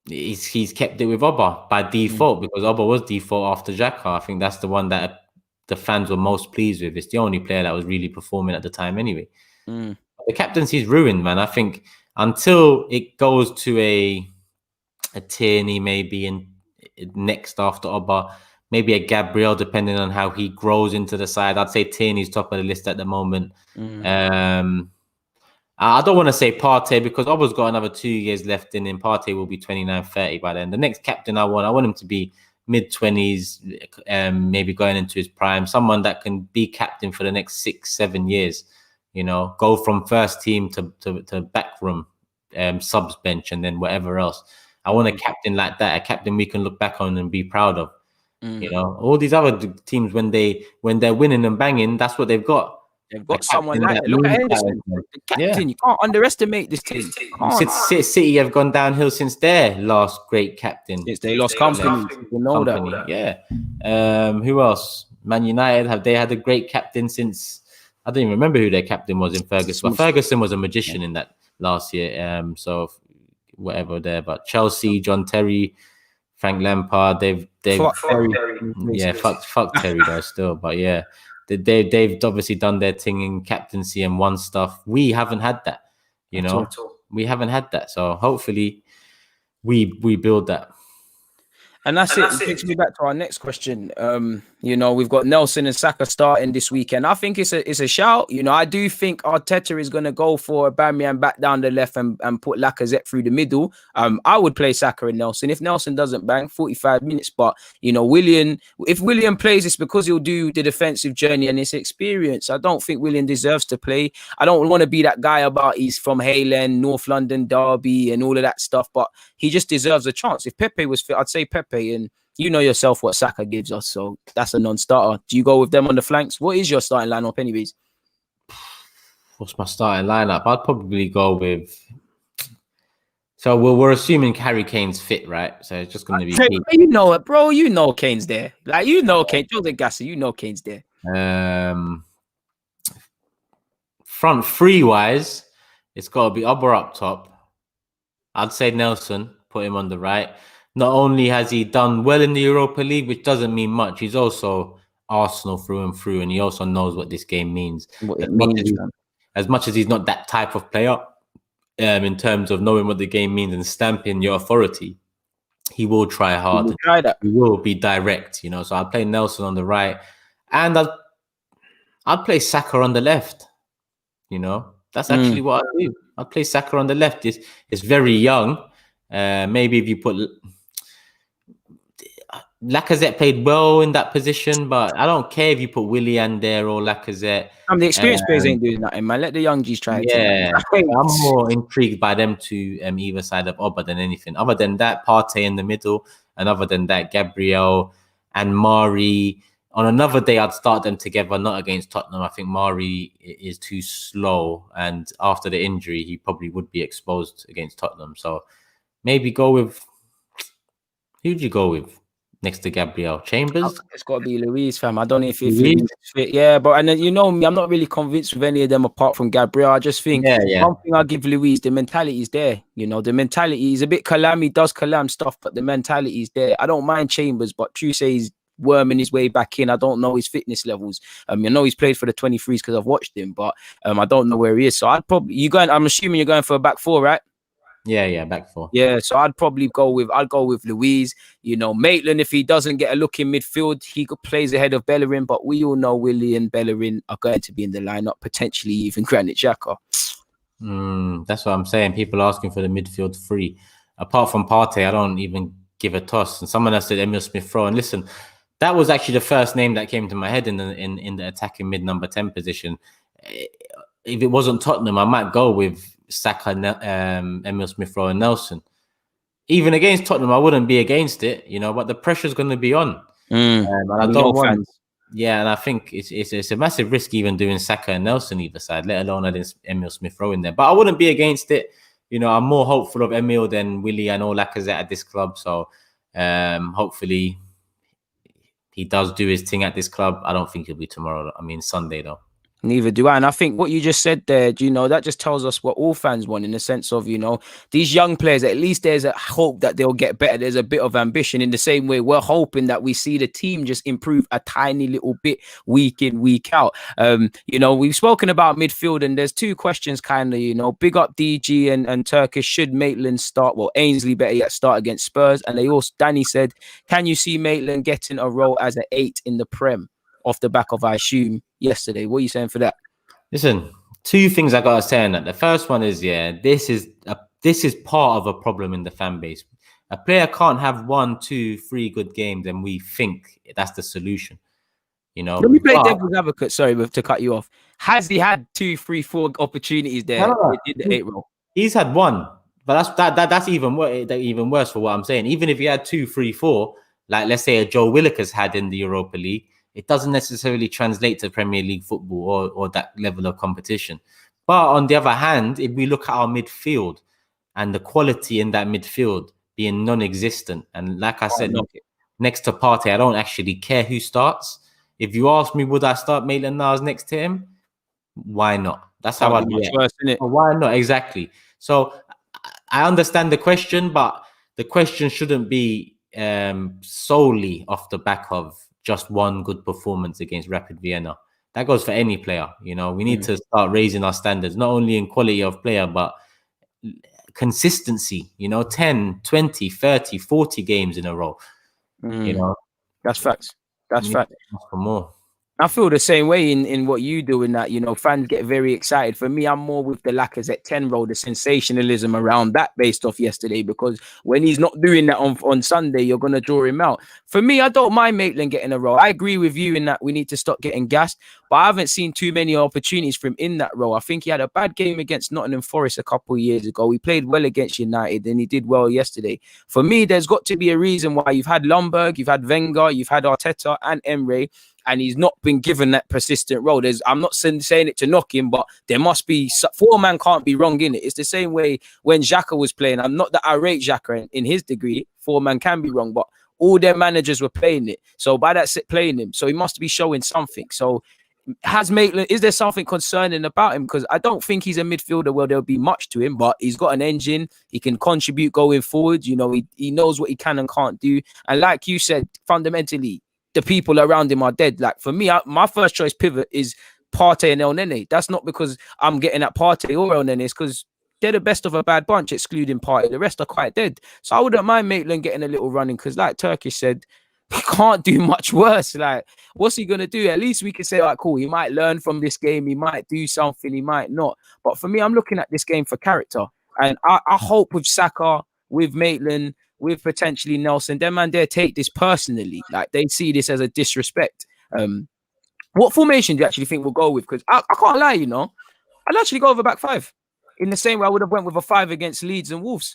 he's kept it with Obba by default, because Obba was default after Xhaka. I think that's the one that the fans were most pleased with. It's the only player that was really performing at the time anyway. The captaincy's ruined, man. I think until it goes to a Tierney maybe and next after Obba, maybe a Gabriel, depending on how he grows into the side. I'd say Tierney's top of the list at the moment. I don't want to say Partey, because Obba's got another 2 years left in him. Partey will be 29, 30 by then. The next captain I want him to be mid-20s, maybe going into his prime. Someone that can be captain for the next 6-7 years. You know, go from first team to backroom, subs bench, and then whatever else. I want a captain like that, a captain we can look back on and be proud of. You know, all these other teams, when they're winning and banging, that's what they've got. They've got someone like that. Look at Henderson, the captain. You can't underestimate this team. City have gone downhill since their last great captain. Since they lost company. You know that. Yeah. Who else? Man United, have they had a great captain since? I don't even remember who their captain was in Ferguson. But Ferguson was a magician in that last year. So whatever there. But Chelsea, John Terry, Frank Lampard, they've fuck Terry though still. But yeah, they've obviously done their thing in captaincy and won stuff. We haven't had that, you know. We haven't had that. So hopefully we build that. And that's it. It takes me back to our next question. We've got Nelson and Saka starting this weekend. I think it's a shout. I do think Arteta is going to go for Aubameyang back down the left and put Lacazette through the middle. I would play Saka and Nelson. If Nelson doesn't bang, 45 minutes. But, if Willian plays, it's because he'll do the defensive journey and his experience. I don't think Willian deserves to play. I don't want to be that guy about he's from Haylen, North London, Derby and all of that stuff. But he just deserves a chance. If Pepe was fit, I'd say Pepe. And you know yourself what Saka gives us, so that's a non-starter. Do you go with them on the flanks? What is your starting lineup, anyways? What's my starting lineup? I'd probably go with. So we're assuming Harry Kane's fit, right? So it's just going to be. You know it, bro. You know Kane's there. Kane. Jose Gassi, you know Kane's there. Front three wise, it's got to be Ober up top. I'd say Nelson, put him on the right. Not only has he done well in the Europa League, which doesn't mean much, he's also Arsenal through and through, and he also knows what this game means. As much as he's not that type of player, in terms of knowing what the game means and stamping your authority, he will try hard. He will be direct, So I'll play Nelson on the right, and I'll play Saka on the left. That's actually what I do. I'll play Saka on the left. It's very young. Maybe if you put Lacazette played well in that position, but I don't care if you put Willian there or Lacazette. The experienced players ain't doing nothing, man. Let the young G's try. Yeah, I'm more intrigued by them two either side of Oba than anything. Other than that, Partey in the middle, and other than that, Gabriel and Mari. On another day, I'd start them together, not against Tottenham. I think Mari is too slow, and after the injury, he probably would be exposed against Tottenham. So maybe go with. Who'd you go with next to Gabriel? Chambers? It's got to be Luis, fam. I don't know if he's fit. Yeah, but and then you know me, I'm not really convinced with any of them apart from Gabriel. I just think one thing I give Luis, the mentality is there. The mentality is a bit Kalam. He does Kalam stuff, but the mentality is there. I don't mind Chambers, but True says worming his way back in. I don't know his fitness levels. I know he's played for the 23s because I've watched him, but I don't know where he is. So I'm assuming you're going for a back four, right? Yeah, back four. Yeah, so I'd go with Luis. Maitland, if he doesn't get a look in midfield, he plays ahead of Bellerin, but we all know Willie and Bellerin are going to be in the lineup, potentially even Granit Xhaka. That's what I'm saying. People asking for the midfield three. Apart from Partey, I don't even give a toss. And someone else said Emil Smith-Rowe. And listen, that was actually the first name that came to my head in the attacking mid number 10 position. If it wasn't Tottenham, I might go with Saka, Emil Smith-Rowe and Nelson. Even against Tottenham, I wouldn't be against it, but the pressure's going to be on. And I don't want. Yeah, and I think it's a massive risk even doing Saka and Nelson either side, let alone adding Emil Smith-Rowe in there. But I wouldn't be against it. I'm more hopeful of Emil than Willian or Lacazette at this club. So hopefully he does do his thing at this club. I don't think he'll be tomorrow. Sunday though. Neither do I. And I think what you just said there, that just tells us what all fans want in the sense of, these young players, at least there's a hope that they'll get better. There's a bit of ambition in the same way we're hoping that we see the team just improve a tiny little bit week in, week out. We've spoken about midfield and there's two questions kind of, big up DG and Turkish. Should Maitland start? Well, Ainsley better yet start against Spurs. And Danny said, can you see Maitland getting a role as an 8 in the Prem? Off the back of, I assume, yesterday. What are you saying for that? Listen, two things I gotta say on that. The first one is, this is part of a problem in the fan base. A player can't have 1, 2, 3 good games and we think that's the solution. Let me play devil's advocate. Sorry, to cut you off. Has he had 2, 3, 4 opportunities there in the 8 role? He's had 1, but that's even worse for what I'm saying. Even if he had 2, 3, 4, like let's say a Joe Willockers had in the Europa League, it doesn't necessarily translate to Premier League football or that level of competition. But on the other hand, if we look at our midfield and the quality in that midfield being non-existent, and like I said, next to Partey, I don't actually care who starts. If you ask me, would I start Maitland-Niles next to him? Why not? That's how I'd do it. Why not? Exactly. So I understand the question, but the question shouldn't be solely off the back of just one good performance against Rapid Vienna. That goes for any player. We need to start raising our standards, not only in quality of player, but consistency, 10, 20, 30, 40 games in a row. You know, that's facts. That's fact. For more. I feel the same way in what you do in that, you know, fans get very excited. For me, I'm more with the Lacazette 10 role, the sensationalism around that based off yesterday, because when he's not doing that on Sunday, you're going to draw him out. For me, I don't mind Maitland getting a role. I agree with you in that we need to stop getting gassed, but I haven't seen too many opportunities for him in that role. I think he had a bad game against Nottingham Forest a couple of years ago. He played well against United and he did well yesterday. For me, there's got to be a reason why you've had Lundberg, you've had Wenger, you've had Arteta and Emre, and he's not been given that persistent role. I'm not saying it to knock him, but there must be, four-man can't be wrong in it. It's the same way when Xhaka was playing. I'm not that I rate Xhaka in his degree. Four-man can be wrong, but all their managers were playing it. So by that, playing him. So he must be showing something. So has Maitland, is there something concerning about him? Because I don't think he's a midfielder where there'll be much to him, but he's got an engine. He can contribute going forward. You know, he knows what he can and can't do. And like you said, fundamentally, the people around him are dead. Like for me, my first choice pivot is Partey and El Nene. That's not because I'm getting at Partey or El Nene. It's because they're the best of a bad bunch, excluding Partey. The rest are quite dead. So I wouldn't mind Maitland getting a little running because, like Turkish said, he can't do much worse. Like, what's he going to do? At least we can say, all right, cool, he might learn from this game. He might do something. He might not. But for me, I'm looking at this game for character. And I hope with Saka, with Maitland, with potentially Nelson, them man there take this personally. Like they see this as a disrespect. What formation do you actually think we'll go with? Because I can't lie, you know, I'd actually go over back five in the same way I would have went with a 5 against Leeds and Wolves.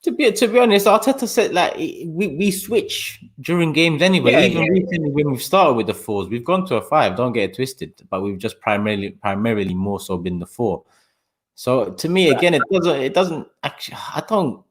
To be honest, Arteta said like we switch during games anyway. Recently when we've started with the 4s, we've gone to a 5. Don't get it twisted, but we've just primarily more so been the 4. So to me, again, it doesn't actually. I don't,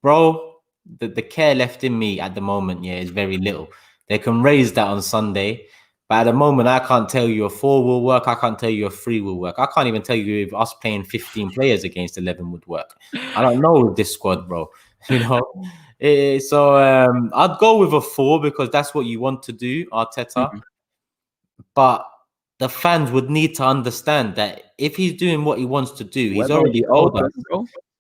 bro. The care left in me at the moment, is very little. They can raise that on Sunday, but at the moment, I can't tell you a 4 will work. I can't tell you a 3 will work. I can't even tell you if us playing 15 players against 11 would work. I don't know with this squad, bro. You know, so I'd go with a 4 because that's what you want to do, Arteta. But the fans would need to understand that if he's doing what he wants to do, he's already told us.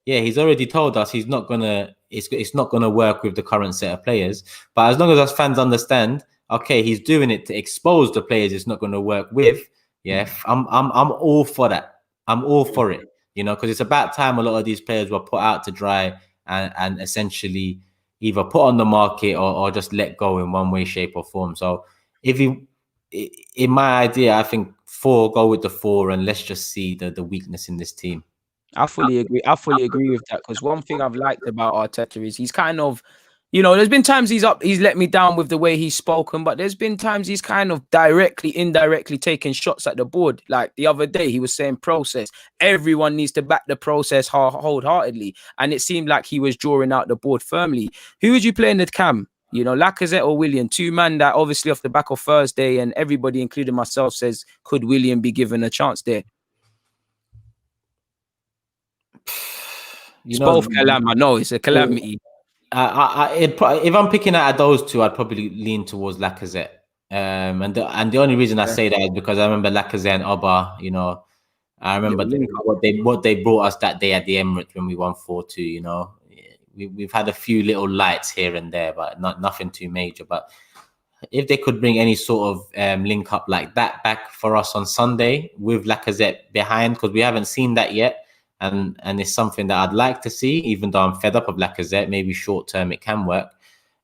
Yeah, he's already told us he's not gonna. It's not gonna work with the current set of players. But as long as us fans understand, okay, he's doing it to expose the players it's not gonna work with. Yeah, I'm all for that. I'm all for it. You know, because it's about time a lot of these players were put out to dry and essentially either put on the market or just let go in one way, shape, or form. So if he, in my idea, I think 4, go with the 4, and let's just see the weakness in this team. I fully agree. I fully agree with that because one thing I've liked about Arteta is he's kind of, you know, there's been times he's let me down with the way he's spoken, but there's been times he's kind of indirectly taking shots at the board. Like the other day, he was saying process. Everyone needs to back the process wholeheartedly. And it seemed like he was drawing out the board firmly. Who would you play in the cam? You know, Lacazette or Willian? 2 men that obviously off the back of Thursday, and everybody, including myself, says, could Willian be given a chance there? It's both calamity. No, it's a calamity. If I'm picking out of those 2, I'd probably lean towards Lacazette. And the only reason I say that is because I remember Lacazette and Oba. You know, I remember what they brought us that day at the Emirates when we won 4-2. You know, we've had a few little lights here and there, but nothing too major. But if they could bring any sort of link up like that back for us on Sunday with Lacazette behind, because we haven't seen that yet. And it's something that I'd like to see, even though I'm fed up of Lacazette. Maybe short term it can work.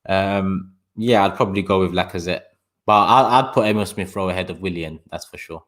I'd probably go with Lacazette. But I'd put Emil Smith-Rowe ahead of Willian, that's for sure.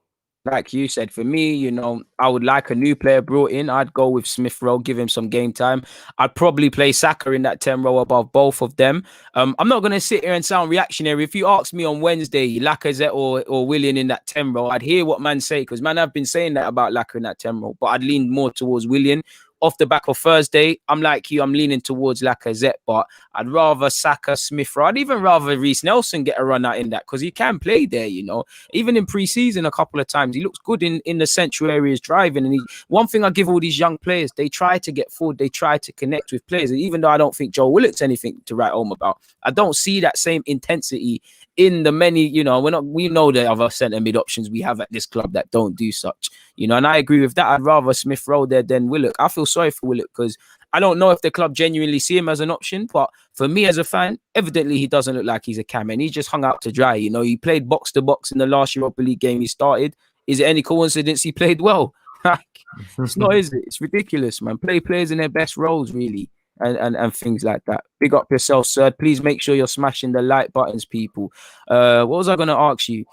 Like you said, for me, you know, I would like a new player brought in. I'd go with Smith-Rowe, give him some game time. I'd probably play Saka in that 10 row above both of them. I'm not going to sit here and sound reactionary. If you ask me on Wednesday, Lacazette or Willian in that 10 row, I'd hear what man say, because man, I've been saying that about Lacazette in that 10 row, but I'd lean more towards Willian. Off the back of Thursday, I'm like you, I'm leaning towards Lacazette, but I'd rather Saka, Smith-Rowe. I'd even rather Reece Nelson get a run out in that, because he can play there, you know. Even in pre-season a couple of times, he looks good in the central areas driving. And one thing I give all these young players, they try to get forward, they try to connect with players. And even though I don't think Joe Willock's anything to write home about, I don't see that same intensity in the many, you know, we know the other centre mid options we have at this club that don't do such, you know, and I agree with that. I'd rather Smith Rowe there than Willock. I feel sorry for Willock because I don't know if the club genuinely see him as an option, but for me as a fan, evidently he doesn't look like he's a cam, and he just hung out to dry. You know, he played box to box in the last Europa League game he started. Is it any coincidence he played well? It's not, is it? It's ridiculous, man. Play players in their best roles, really. And things like that. Big up yourself, sir. Please make sure you're smashing the like buttons, people. What was I going to ask you?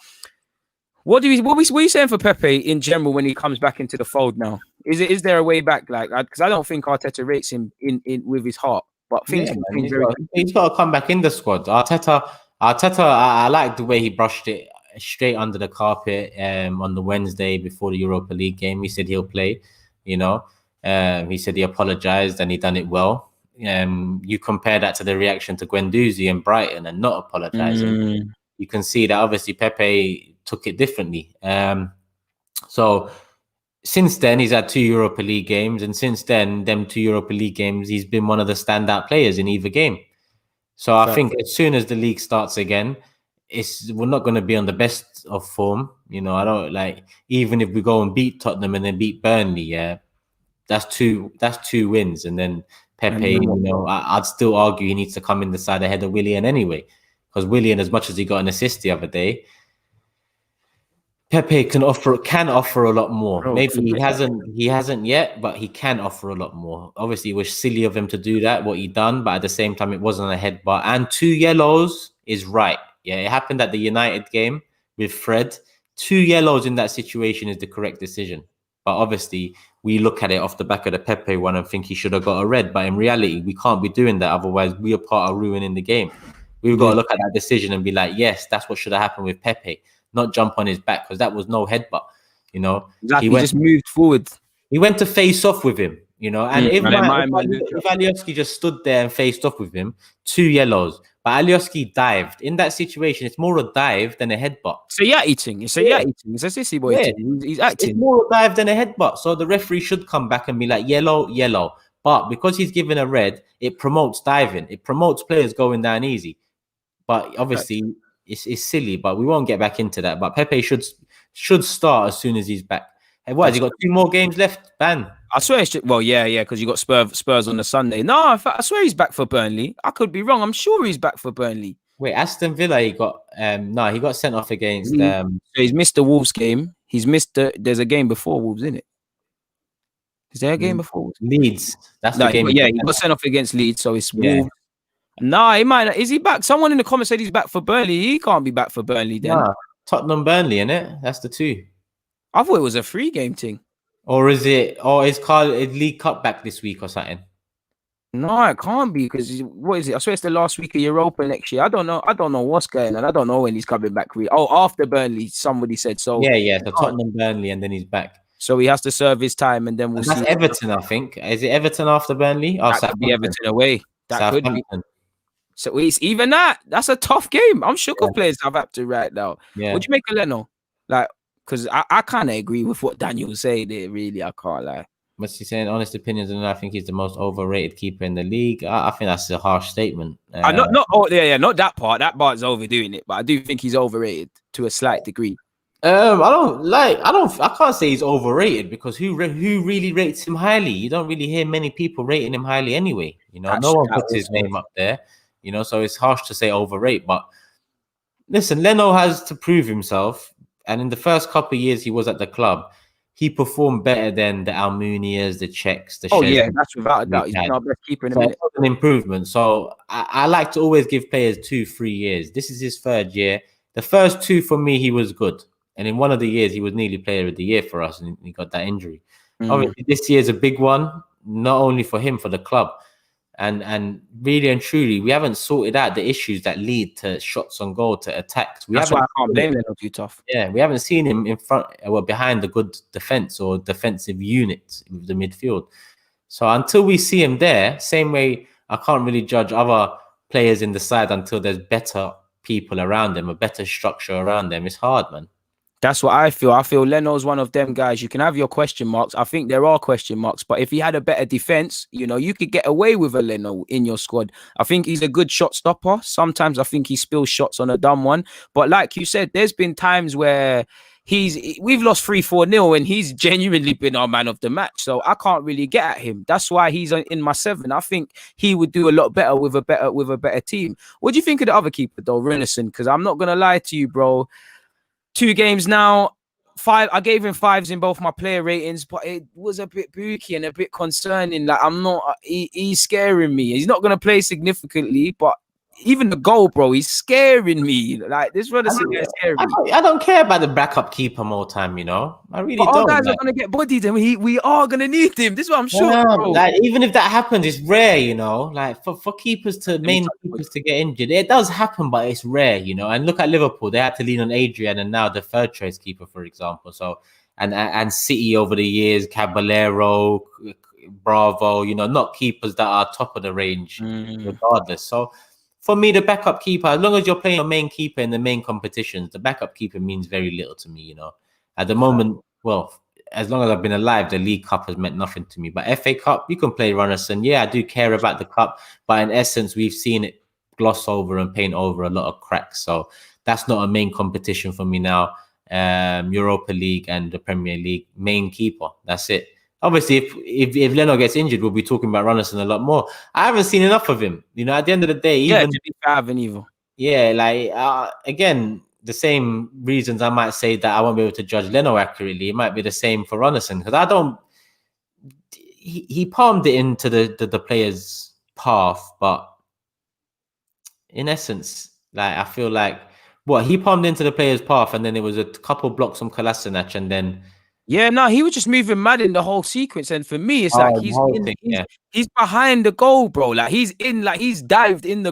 What are you saying for Pepe in general when he comes back into the fold now? Is there a way back? Like, because I don't think Arteta rates him in with his heart, but things can change very quickly. He's got to come back in the squad. Arteta. I like the way he brushed it straight under the carpet on the Wednesday before the Europa League game. He said he'll play. You know, he said he apologized and he done it well. You compare that to the reaction to Guendouzi and Brighton and not apologizing. You can see that obviously Pepe took it differently. So since then, he's had 2 Europa League games, and since then, them 2 Europa League games, he's been one of the standout players in either game. So I think as soon as the league starts again, we're not going to be on the best of form. You know, I don't like, even if we go and beat Tottenham and then beat Burnley, yeah, that's two wins, and then Pepe, you know, I'd still argue he needs to come in the side ahead of Willian anyway, because Willian, as much as he got an assist the other day, Pepe can offer a lot more. Maybe he hasn't yet, but he can offer a lot more. Obviously, it was silly of him to do that, what he done, but at the same time, it wasn't a headbutt. And 2 yellows is right. Yeah, it happened at the United game with Fred. 2 yellows in that situation is the correct decision. But obviously, we look at it off the back of the Pepe one and think he should have got a red. But in reality, we can't be doing that. Otherwise, we are part of ruining the game. We've got to look at that decision and be like, yes, that's what should have happened with Pepe. Not jump on his back, because that was no headbutt, you know. Exactly. He just moved forward. He went to face off with him, you know. And if Alioski just stood there and faced off with him, 2 yellows. But Alioski dived. In that situation, it's more a dive than a headbutt. It's a yatty thing. It's a sissy boy thing. He's acting. It's more a dive than a headbutt. So the referee should come back and be like, yellow, yellow. But because he's given a red, it promotes diving. It promotes players going down easy. But obviously, it's silly, but we won't get back into that. But Pepe should start as soon as he's back. Hey, what, has he got 2 more games left? Ban. I swear it's just, because you got Spurs on the Sunday. No, in fact, I swear he's back for Burnley. I could be wrong. I'm sure he's back for Burnley. Wait, Aston Villa, he got sent off against So he's missed the Wolves game. He's missed there's a game before Wolves, isn't it? Is there a game before Wolves? Leeds. That's the game. Yeah, he got sent off against Leeds, so it's Wolves. Nah, he might not. Is he back? Someone in the comments said he's back for Burnley. He can't be back for Burnley then. Nah, Tottenham Burnley, innit? That's the 2. I thought it was a 3 game thing. Or is League Cup back this week or something? No, it can't be, because what is it? I swear it's the last week of Europa next year. I don't know what's going on. I don't know when he's coming back. After Burnley, somebody said so. Yeah. So Tottenham Burnley, and then he's back. So he has to serve his time, and then we'll see. That's Everton, I think. Is it Everton after Burnley? That could be Everton away. That could be. So it's even that. That's a tough game. I'm shook of playing Southampton right now. Yeah. What do you make of Leno? Like, because I kind of agree with what Daniel was saying there, really. I can't lie. What's he saying? Honest opinions, and I think he's the most overrated keeper in the league. I think that's a harsh statement. Not that part. That part's overdoing it, but I do think he's overrated to a slight degree. I can't say he's overrated, because who really rates him highly? You don't really hear many people rating him highly anyway. You know, no one puts his name up there. You know, so it's harsh to say overrate. But listen, Leno has to prove himself. And in the first couple of years he was at the club, he performed better than the Almunias, the Czechs, the Shea. That's without a doubt. He's been our best keeper in a minute. An improvement. So I like to always give players 2-3 years. This is his 3rd year. The first 2 for me, he was good. And in one of the years, he was nearly player of the year for us, and he got that injury. Obviously, this year is a big one, not only for him, for the club. And really and truly, we haven't sorted out the issues that lead to shots on goal, to attacks. That's why I can't blame him. Too tough. Yeah, we haven't seen him in front or behind the good defense or defensive unit with the midfield. So until we see him there, same way I can't really judge other players in the side until there's better people around them, a better structure around them. It's hard, man. That's what I feel. I feel Leno's one of them guys. You can have your question marks. I think there are question marks, but if he had a better defense, you could get away with a Leno in your squad. I think he's a good shot stopper. Sometimes I think he spills shots on a dumb one. But like you said, there's been times where we've lost 3-4-0 and he's genuinely been our man of the match. So I can't really get at him. That's why he's in my 7. I think he would do a lot better with a better team. What do you think of the other keeper though, Renison? Because I'm not gonna lie to you, bro. 2 games now, 5. I gave him 5s in both my player ratings, but it was a bit booky and a bit concerning. Like I'm not, he's scaring me. He's not gonna play significantly, but even the goal, bro, he's scaring me. Like this brother is scaring me. I don't care about the backup keeper more time, I really don't. Our guys are gonna get bodied, and we are gonna need him. This is what I'm sure. Bro. Like even if that happens, it's rare, Like for keepers main keepers to get injured, it does happen, but it's rare, And look at Liverpool; they had to lean on Adrian, and now the third choice keeper, for example. So and City over the years, Caballero, Bravo, not keepers that are top of the range, regardless. So. For me, the backup keeper, as long as you're playing your main keeper in the main competitions, the backup keeper means very little to me, At the moment, well, as long as I've been alive, the League Cup has meant nothing to me. But FA Cup, you can play Runnison. Yeah, I do care about the Cup. But in essence, we've seen it gloss over and paint over a lot of cracks. So that's not a main competition for me now. Europa League and the Premier League, main keeper. That's it. Obviously, if Leno gets injured, we'll be talking about Runnison a lot more. I haven't seen enough of him. At the end of the day, even I haven't either. Yeah, like again, the same reasons I might say that I won't be able to judge Leno accurately. It might be the same for Runnison because I don't. He palmed it into the player's path, but in essence, like I feel like he palmed into the player's path, and then there was a couple blocks from Kolasinac, and then. Yeah, no, he was just moving mad in the whole sequence, and for me, it's like he's behind the goal, bro. Like he's dived in the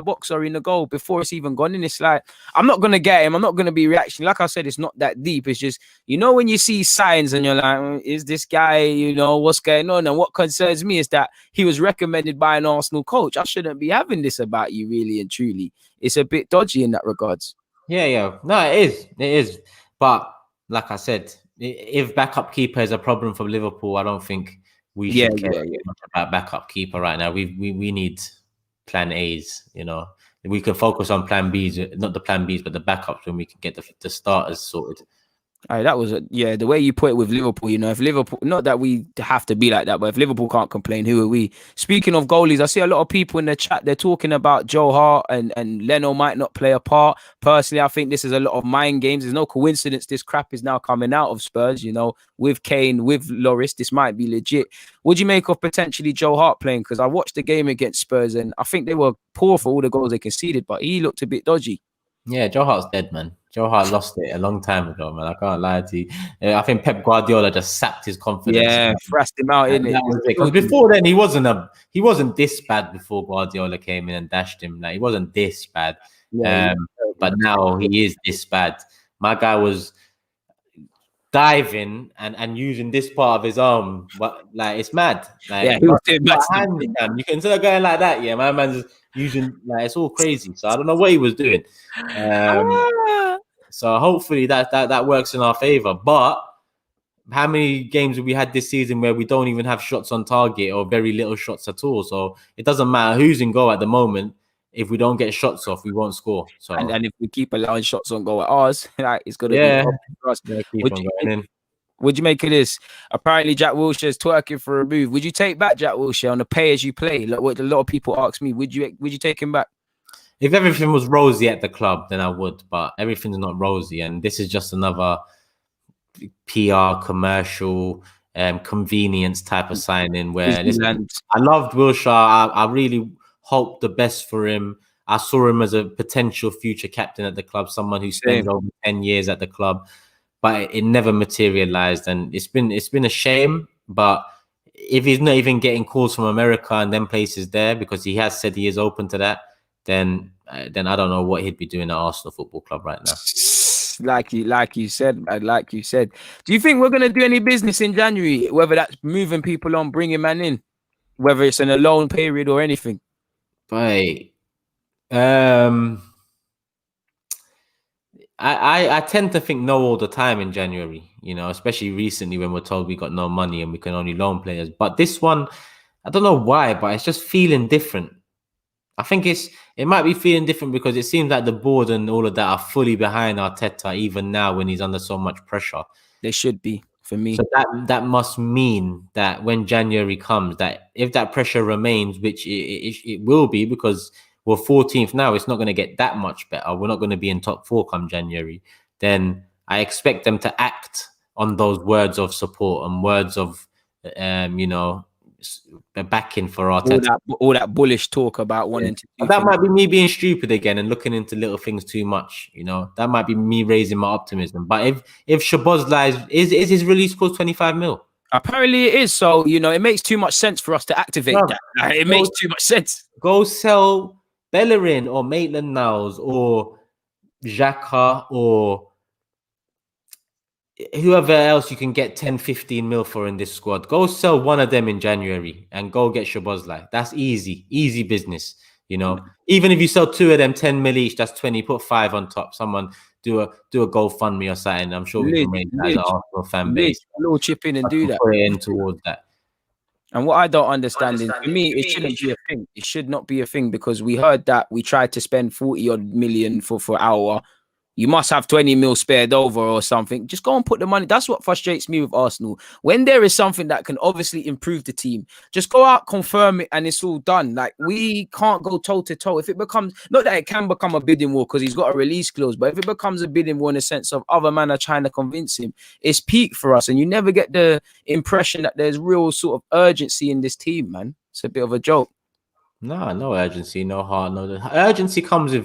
box or in the goal before it's even gone in. It's like I'm not gonna get him. I'm not gonna be reaction. Like I said, it's not that deep. It's just when you see signs and you're like, is this guy? What's going on? And what concerns me is that he was recommended by an Arsenal coach. I shouldn't be having this about you, really and truly. It's a bit dodgy in that regards. Yeah. No, it is, but. Like I said, if backup keeper is a problem for Liverpool, I don't think we should care much about backup keeper right now. We need plan A's, We can focus on plan B's, not the plan B's, but the backups when we can get the starters sorted. That was the way you put it with Liverpool. If Liverpool, not that we have to be like that, but if Liverpool can't complain, who are we? Speaking of goalies, I see a lot of people in the chat. They're talking about Joe Hart and Leno might not play a part. Personally, I think this is a lot of mind games. There's no coincidence this crap is now coming out of Spurs. With Kane, with Lloris, this might be legit. What do you make of potentially Joe Hart playing? Because I watched the game against Spurs and I think they were poor for all the goals they conceded, but he looked a bit dodgy. Yeah, Joe Hart's dead, man. Joe Hart lost it a long time ago, man. I can't lie to you. I think Pep Guardiola just sapped his confidence. Yeah, thrashed him out, innit? Because before then, he wasn't this bad before Guardiola came in and dashed him. Like, he wasn't this bad. But now he is this bad. My guy was diving and using this part of his arm, but like it's mad. Like, he was doing you can instead of going like that, my man's using it's all crazy. So I don't know what he was doing. So hopefully that works in our favor. But how many games have we had this season where we don't even have shots on target or very little shots at all? So it doesn't matter who's in goal at the moment. If we don't get shots off, we won't score. So and if we keep allowing shots on goal at ours, it's gonna be for us. Would you make of this? Apparently, Jack Wilshere's twerking for a move. Would you take back Jack Wilshere on the pay as you play? Like what a lot of people ask me. Would you take him back? If everything was rosy at the club, then I would. But everything's not rosy, and this is just another PR commercial convenience type of signing. Where I loved Wilshere. I really hope the best for him. I saw him as a potential future captain at the club, someone who spent over 10 years at the club, but it never materialized, and it's been a shame. But if he's not even getting calls from America and them places there, because he has said he is open to that, then I don't know what he'd be doing at Arsenal Football Club right now. Like you said. Do you think we're gonna do any business in January? Whether that's moving people on, bringing man in, whether it's in a loan period or anything. But I tend to think no all the time in January, especially recently when we're told we got no money and we can only loan players. But this one, I don't know why, but it's just feeling different. I think it might be feeling different because it seems like the board and all of that are fully behind Arteta, even now when he's under so much pressure. They should be, for me. So that must mean that when January comes, that if that pressure remains, which it will be, because we're 14th now, it's not going to get that much better. We're not going to be in top 4 come January. Then I expect them to act on those words of support and words of, backing for Arteta. All that bullish talk about wanting to do that things. might be me being stupid again and looking into little things too much. That might be me raising my optimism. But if Szoboszlai is his release clause 25 mil? Apparently it is. So it makes too much sense for us to activate that. It makes too much sense. Go sell Bellerin or Maitland-Niles or Xhaka or whoever else you can get 10, 15 mil for in this squad. Go sell one of them in January and go get Szoboszlai. That's easy business. Even if you sell 2 of them 10 mil each, that's 20. Put 5 on top. Someone do a GoFundMe or something. I'm sure we can raise that as an Arsenal fan base. A little chip in and do that. Put it in towards that. And what I don't understand is, for me, it shouldn't be a thing. It should not be a thing, because we heard that we tried to spend 40 odd million for our. You must have 20 mil spared over or something. Just go and put the money. That's what frustrates me with Arsenal. When there is something that can obviously improve the team, just go out, confirm it, and it's all done. Like, we can't go toe to toe. If it becomes, not that it can become a bidding war because he's got a release clause, but if it becomes a bidding war in the sense of other men are trying to convince him, it's peak for us. And you never get the impression that there's real sort of urgency in this team, man. It's a bit of a joke. No urgency, no heart. No, the urgency comes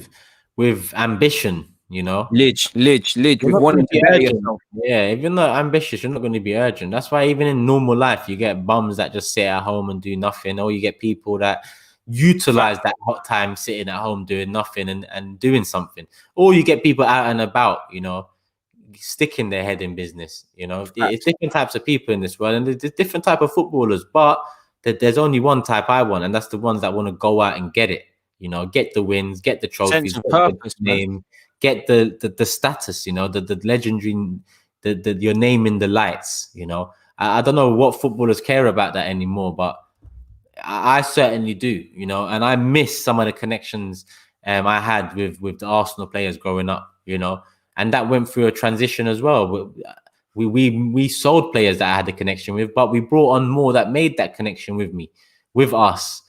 with ambition. Lidge. We want to be urgent. Yeah, if you're not ambitious, you're not going to be urgent. That's why even in normal life, you get bums that just sit at home and do nothing, or you get people that utilize that hot time sitting at home doing nothing and doing something, or you get people out and about, sticking their head in business. It's different types of people in this world, and there's different type of footballers, but there's only one type I want, and that's the ones that want to go out and get it. Get the wins, get the trophies, sense of purpose, name. Get the status, the legendary, your name in the lights. I don't know what footballers care about that anymore, but I certainly do. And I miss some of the connections I had with the Arsenal players growing up. And that went through a transition as well. We sold players that I had a connection with, but we brought on more that made that connection with us.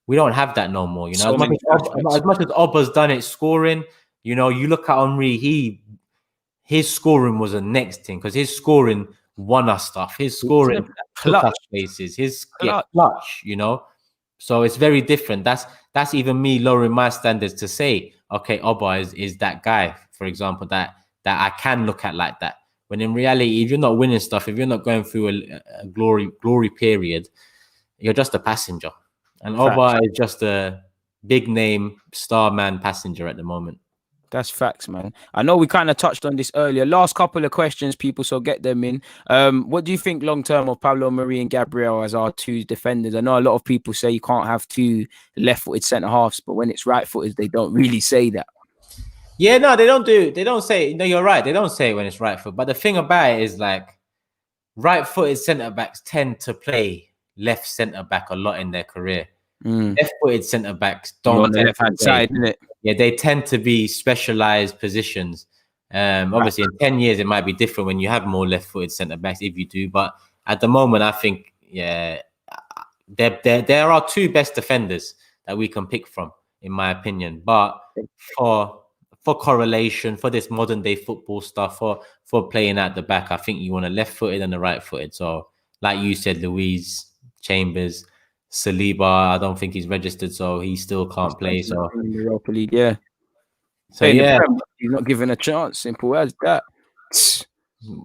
We don't have that no more. As much as Obba's done it scoring. You look at Henry, his scoring was a next thing, because his scoring won us stuff. His scoring took us places. His clutch, So it's very different. That's even me lowering my standards to say, okay, Obba is that guy, for example, that I can look at like that. When in reality, if you're not winning stuff, if you're not going through a glory period, you're just a passenger. And Obba is just a big name star man passenger at the moment. That's facts, man. I know we kind of touched on this earlier. Last couple of questions, people, so get them in. What do you think long-term of Pablo Mari and Gabriel as our 2 defenders? I know a lot of people say you can't have 2 left-footed centre-halves, but when it's right-footed, they don't really say that. Yeah, no, they don't say, no, you're right. They don't say it when it's right-footed. But the thing about it is, like, right-footed centre-backs tend to play left centre-back a lot in their career. Left-footed centre-backs don't. On the left-hand side, isn't it? Yeah, they tend to be specialized positions. Obviously, in 10 years, it might be different when you have more left-footed centre-backs, if you do. But at the moment, I think, there are 2 best defenders that we can pick from, in my opinion. But for correlation, for this modern-day football stuff, for playing at the back, I think you want a left-footed and a right-footed. So, like you said, Luiz, Chambers, Saliba, I don't think he's registered, so he still can't play. So in the Europa League, yeah. So yeah, he's not given a chance. Simple as that.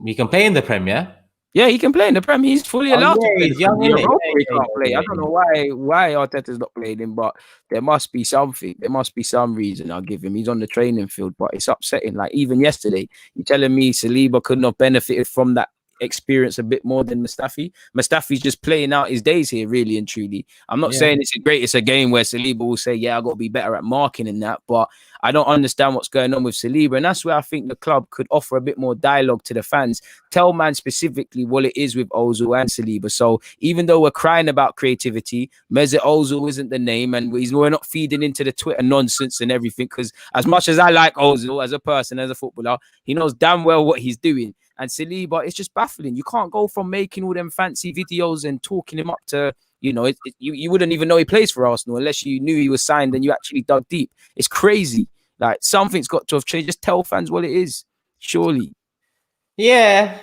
He can play in the Premier. Yeah, he can play in the Premier. He's fully allowed to play. He's young, isn't he can't play. I don't know why Arteta's not playing him, but there must be something. There must be some reason. I'll give him. He's on the training field, but it's upsetting. Like, even yesterday, you're telling me Saliba could not benefit from that experience a bit more than Mustafi. Mustafi's just playing out his days here, really and truly. I'm not saying it's a game where Saliba will say, yeah, I got to be better at marking and that, but I don't understand what's going on with Saliba. And that's where I think the club could offer a bit more dialogue to the fans. Tell man specifically what it is with Ozil and Saliba. So even though we're crying about creativity, Mesut Ozil isn't the name, and we're not feeding into the Twitter nonsense and everything, because as much as I like Ozil as a person, as a footballer, he knows damn well what he's doing. And Saliba, it's just baffling. You can't go from making all them fancy videos and talking him up to, you wouldn't even know he plays for Arsenal unless you knew he was signed and you actually dug deep. It's crazy. Like, something's got to have changed. Just tell fans what it is, surely. Yeah,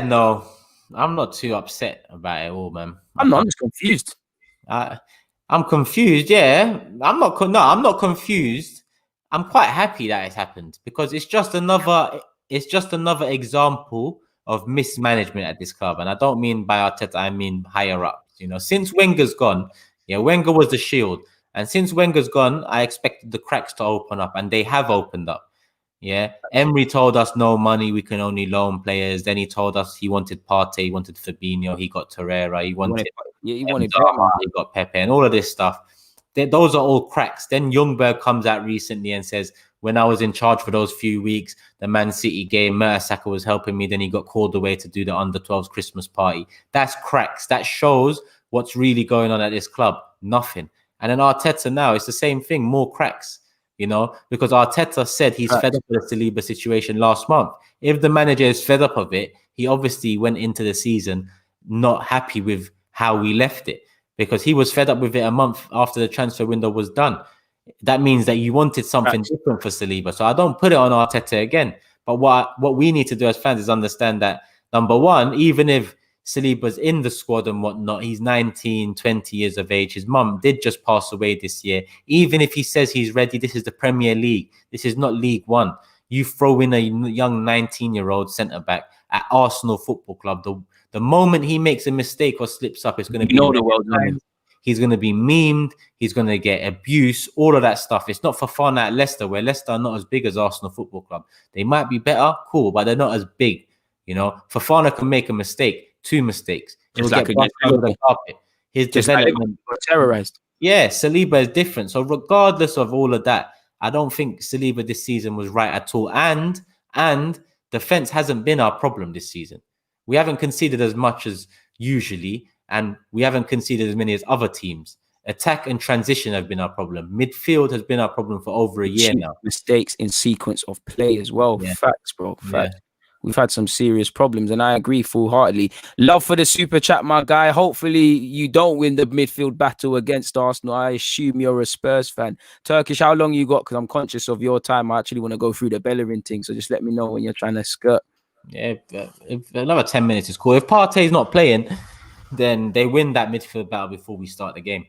no. I'm not too upset about it all, man. I'm just confused. I'm confused, yeah. I'm not confused. I'm quite happy that it's happened, because it's just another example of mismanagement at this club. And I don't mean by Arteta, I mean higher up. Since Wenger's gone, Wenger was the shield. And since Wenger's gone, I expected the cracks to open up, and they have opened up. Yeah. Emery told us no money, we can only loan players. Then he told us he wanted Partey, he wanted Fabinho, he got Torreira, he wanted Benzema, he got Pepe, and all of this stuff. Those are all cracks. Then Ljungberg comes out recently and says, when I was in charge for those few weeks, the Man City game, Mertesacker was helping me. Then he got called away to do the under-12s Christmas party. That's cracks. That shows what's really going on at this club. Nothing. And then Arteta now, it's the same thing, more cracks, because Arteta said he's fed up with the Saliba situation last month. If the manager is fed up of it, he obviously went into the season not happy with how we left it, because he was fed up with it a month after the transfer window was done. That means that you wanted something different for Saliba. So I don't put it on Arteta again. But what we need to do as fans is understand that, number one, even if Saliba's in the squad and whatnot, he's 19, 20 years of age. His mum did just pass away this year. Even if he says he's ready, this is the Premier League. This is not League One. You throw in a young 19-year-old centre-back at Arsenal Football Club. The moment he makes a mistake or slips up, it's going to be the world. He's going to be memed. He's going to get abuse, all of that stuff. It's not for fun at Leicester, where Leicester are not as big as Arsenal Football Club. They might be better, cool, but they're not as big. Fofana can make a mistake. 2 mistakes. He'll get brushed under the carpet. His development terrorized. Yeah, Saliba is different. So regardless of all of that, I don't think Saliba this season was right at all. And defense hasn't been our problem this season. We haven't conceded as much as usually, and we haven't conceded as many as other teams. Attack and transition have been our problem. Midfield has been our problem for over a year now. Mistakes in sequence of play as well. Yeah. Facts, bro. Facts. Yeah. We've had some serious problems, and I agree full-heartedly. Love for the super chat, my guy. Hopefully you don't win the midfield battle against Arsenal. I assume you're a Spurs fan. Turkish, how long you got? Because I'm conscious of your time. I actually want to go through the Bellerin thing, so just let me know when you're trying to skirt. Yeah, if another 10 minutes is cool. If Partey's not playing, then they win that midfield battle before we start the game.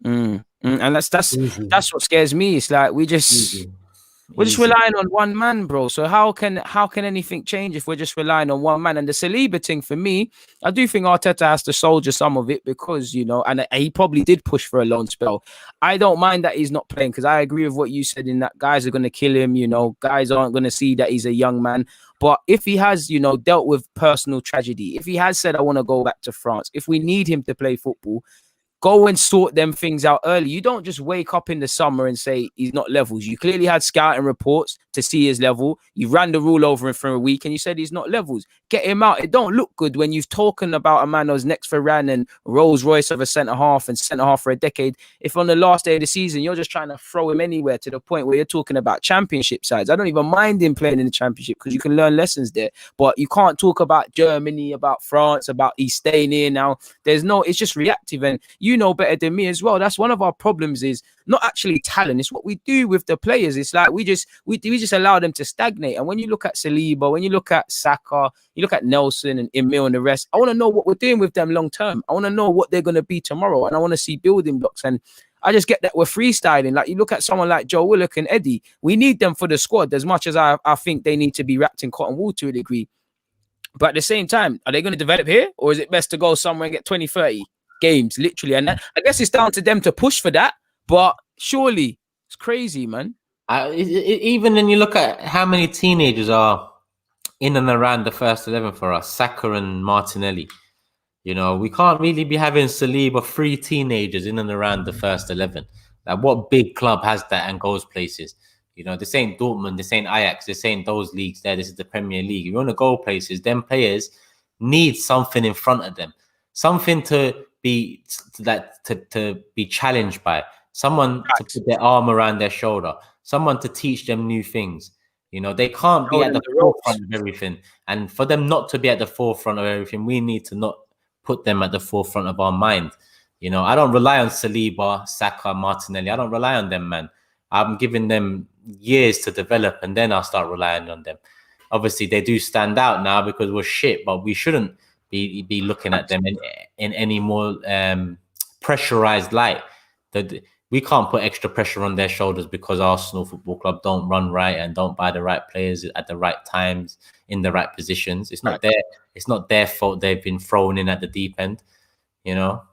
And that's what scares me. It's like we're just relying on one man, bro. So how can anything change if we're just relying on one man? And the Saliba thing, for me, I do think Arteta has to soldier some of it, because and he probably did push for a loan spell. I don't mind that he's not playing, because I agree with what you said in that guys are going to kill him. Guys aren't going to see that he's a young man. But if he has, dealt with personal tragedy, if he has said, I want to go back to France, if we need him to play football, go and sort them things out early. You don't just wake up in the summer and say he's not levels. You clearly had scouting reports to see his level. You ran the rule over him for a week and you said he's not levels. Get him out. It don't look good when you've talking about a man who's next for Ran and Rolls Royce of a centre-half and centre-half for a decade. If on the last day of the season, you're just trying to throw him anywhere to the point where you're talking about championship sides. I don't even mind him playing in the championship because you can learn lessons there. But you can't talk about Germany, about France, about he's staying here now. It's just reactive. And you know better than me as well. That's one of our problems, is not actually talent. It's what we do with the players. It's like we just allow them to stagnate. And when you look at Saliba, when you look at Saka, you look at Nelson and Emil and the rest, I want to know what we're doing with them long term. I want to know what they're going to be tomorrow. And I want to see building blocks. And I just get that we're freestyling. Like, you look at someone like Joe Willock and Eddie. We need them for the squad as much as I think they need to be wrapped in cotton wool to a degree. But at the same time, are they going to develop here? Or is it best to go somewhere and get 20, 30 games, literally? And I guess it's down to them to push for that. But surely, it's crazy, man. Even when you look at how many teenagers are in and around the first 11 for us, Saka and Martinelli. You know, we can't really be having Saliba, 3 teenagers in and around the first 11. Like, what big club has that and goes places? You know, this ain't Dortmund, this ain't Ajax, this ain't those leagues there. This is the Premier League. If you want to go places, them players need something in front of them, something to be to be challenged by, someone to put their arm around their shoulder, someone to teach them new things. You know, they can't be at the forefront of everything. And for them not to be at the forefront of everything, we need to not put them at the forefront of our mind. You know, I don't rely on Saliba, Saka, Martinelli. I don't rely on them, man. I'm giving them years to develop, and then I'll start relying on them. Obviously, they do stand out now because we're shit, but we shouldn't be looking at them in any more pressurized light. That we can't put extra pressure on their shoulders because Arsenal Football Club don't run right and don't buy the right players at the right times in the right positions. It's not their fault they've been thrown in at the deep end, you know.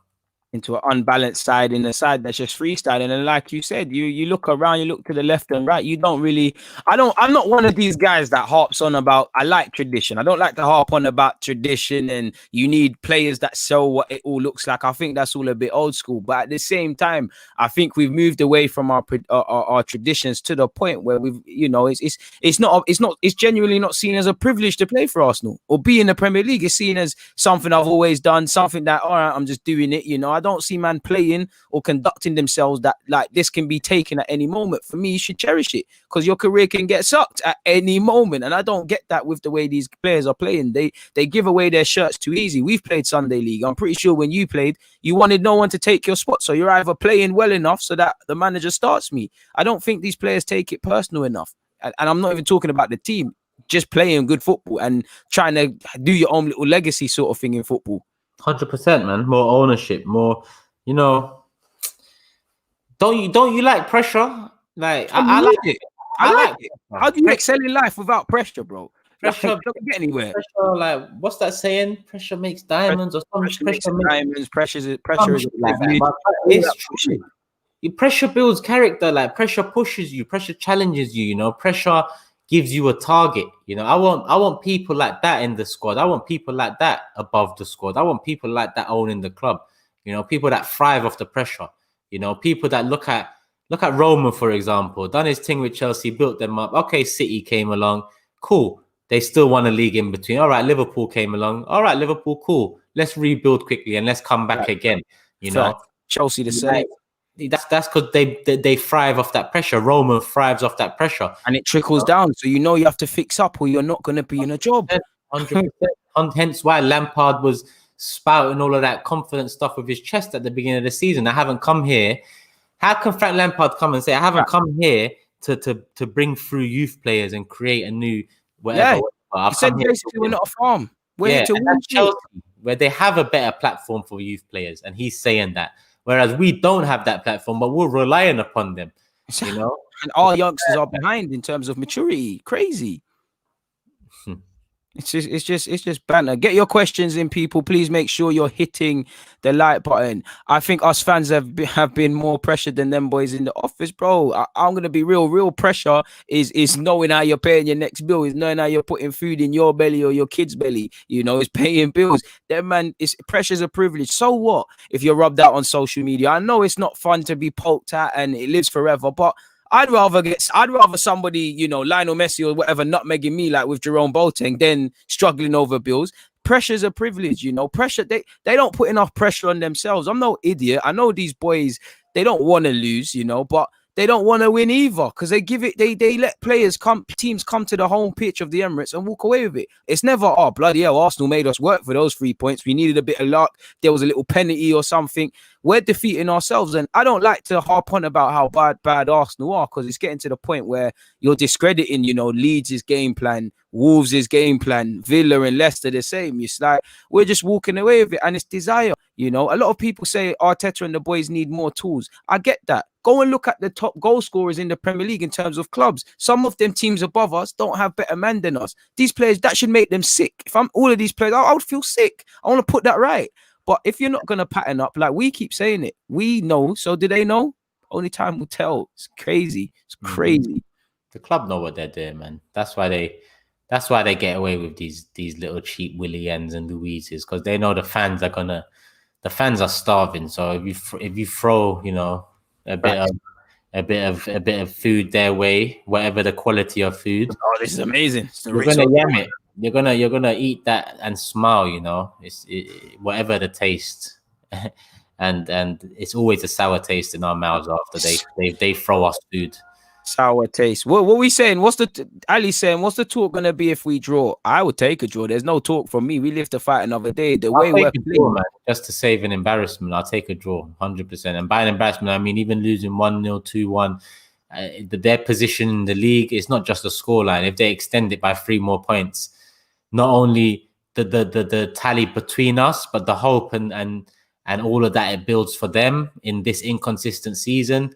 Into an unbalanced side, in a side that's just freestyling. And like you said, you look around, you look to the left and right, you don't really, I'm not one of these guys that harps on about, I like tradition. I don't like to harp on about tradition and you need players that sell what it all looks like. I think that's all a bit old school. But at the same time, I think we've moved away from our traditions to the point where we've, you know, it's genuinely not seen as a privilege to play for Arsenal or be in the Premier League. It's seen as something I've always done, something that, all right, I'm just doing it, you know. I don't see man playing or conducting themselves that like this can be taken at any moment. For me, you should cherish it because your career can get sucked at any moment. And I don't get that with the way these players are playing. They give away their shirts too easy. We've played Sunday League. I'm pretty sure when you played, you wanted no one to take your spot. So you're either playing well enough so that the manager starts me. I don't think these players take it personal enough. And I'm not even talking about the team, just playing good football and trying to do your own little legacy sort of thing in football. 100%, man. More ownership, more, you know. Don't you like pressure? Like I like it. I like it. How do you excel in life without pressure, bro? Pressure don't get anywhere. Pressure, like what's that saying? Pressure makes diamonds, or something. Pressure makes diamonds. Pressure is like that. It's true. Pressure builds character. Like pressure pushes you. Pressure challenges you. You know, pressure gives you a target. You know, I want people like that in the squad. I want people like that above the squad. I want people like that owning the club. You know, people that thrive off the pressure. You know, people that look at Roma, for example, done his thing with Chelsea, built them up. Okay, City came along, cool. They still won a league in between. All right, Liverpool came along. All right, Liverpool, cool. Let's rebuild quickly and let's come back again. You know, Chelsea the same. That's because they thrive off that pressure. Roma thrives off that pressure, and it trickles down. So you know you have to fix up, or you're not going to be in a job. 100%. Hence why Lampard was spouting all of that confident stuff with his chest at the beginning of the season. I haven't come here. How can Frank Lampard come and say, I haven't come here to bring through youth players and create a new whatever? Yeah. He said basically we're not a farm. We're here to win. Chelsea, where they have a better platform for youth players, and he's saying that. Whereas we don't have that platform, but we're relying upon them. You know, and our youngsters are behind in terms of maturity. Crazy. It's just banter. Get your questions in, people. Please make sure you're hitting the like button. I think us fans have been more pressured than them boys in the office, bro. I'm gonna be real. Real pressure is knowing how you're paying your next bill. Is knowing how you're putting food in your belly or your kid's belly. You know, it's paying bills. That man, pressure's a privilege. So what if you're rubbed out on social media? I know it's not fun to be poked at and it lives forever, but I'd rather somebody, you know, Lionel Messi or whatever, nutmegging me like with Jerome Boateng than struggling over bills. Pressure's a privilege, you know. Pressure, they don't put enough pressure on themselves. I'm no idiot. I know these boys, they don't want to lose, you know, but they don't want to win either because they let teams come to the home pitch of the Emirates and walk away with it. It's never, oh, bloody hell, Arsenal made us work for those 3 points. We needed a bit of luck. There was a little penalty or something. We're defeating ourselves. And I don't like to harp on about how bad Arsenal are because it's getting to the point where you're discrediting, you know, Leeds' game plan, Wolves' game plan, Villa and Leicester the same. It's like we're just walking away with it and it's desire. You know, a lot of people say Arteta and the boys need more tools. I get that. Go and look at the top goal scorers in the Premier League in terms of clubs. Some of them teams above us don't have better men than us. These players, that should make them sick. If I'm all of these players, I would feel sick. I want to put that right. But if you're not going to pattern up, like we keep saying it, we know. So do they know? Only time will tell. It's crazy. It's crazy. The club know what they're doing, man. That's why That's why they get away with these little cheap Willy Ends and Louises, because they know the fans are starving. So if you throw, you know, a bit of food their way, whatever the quality of food, Oh, this is amazing. you're gonna yam it. You're gonna eat that and smile. You know, whatever the taste, and it's always a sour taste in our mouths after they throw us food. Sour taste. What are we saying? Ali saying? What's the talk gonna be if we draw? I would take a draw. There's no talk from me. We live to fight another day. The way we're playing, man, just to save an embarrassment, I'll take a draw, 100%. And by an embarrassment, I mean even losing 1-0, 2-1. Their position in the league is not just a scoreline. If they extend it by 3 more points, not only the tally between us, but the hope and all of that it builds for them in this inconsistent season.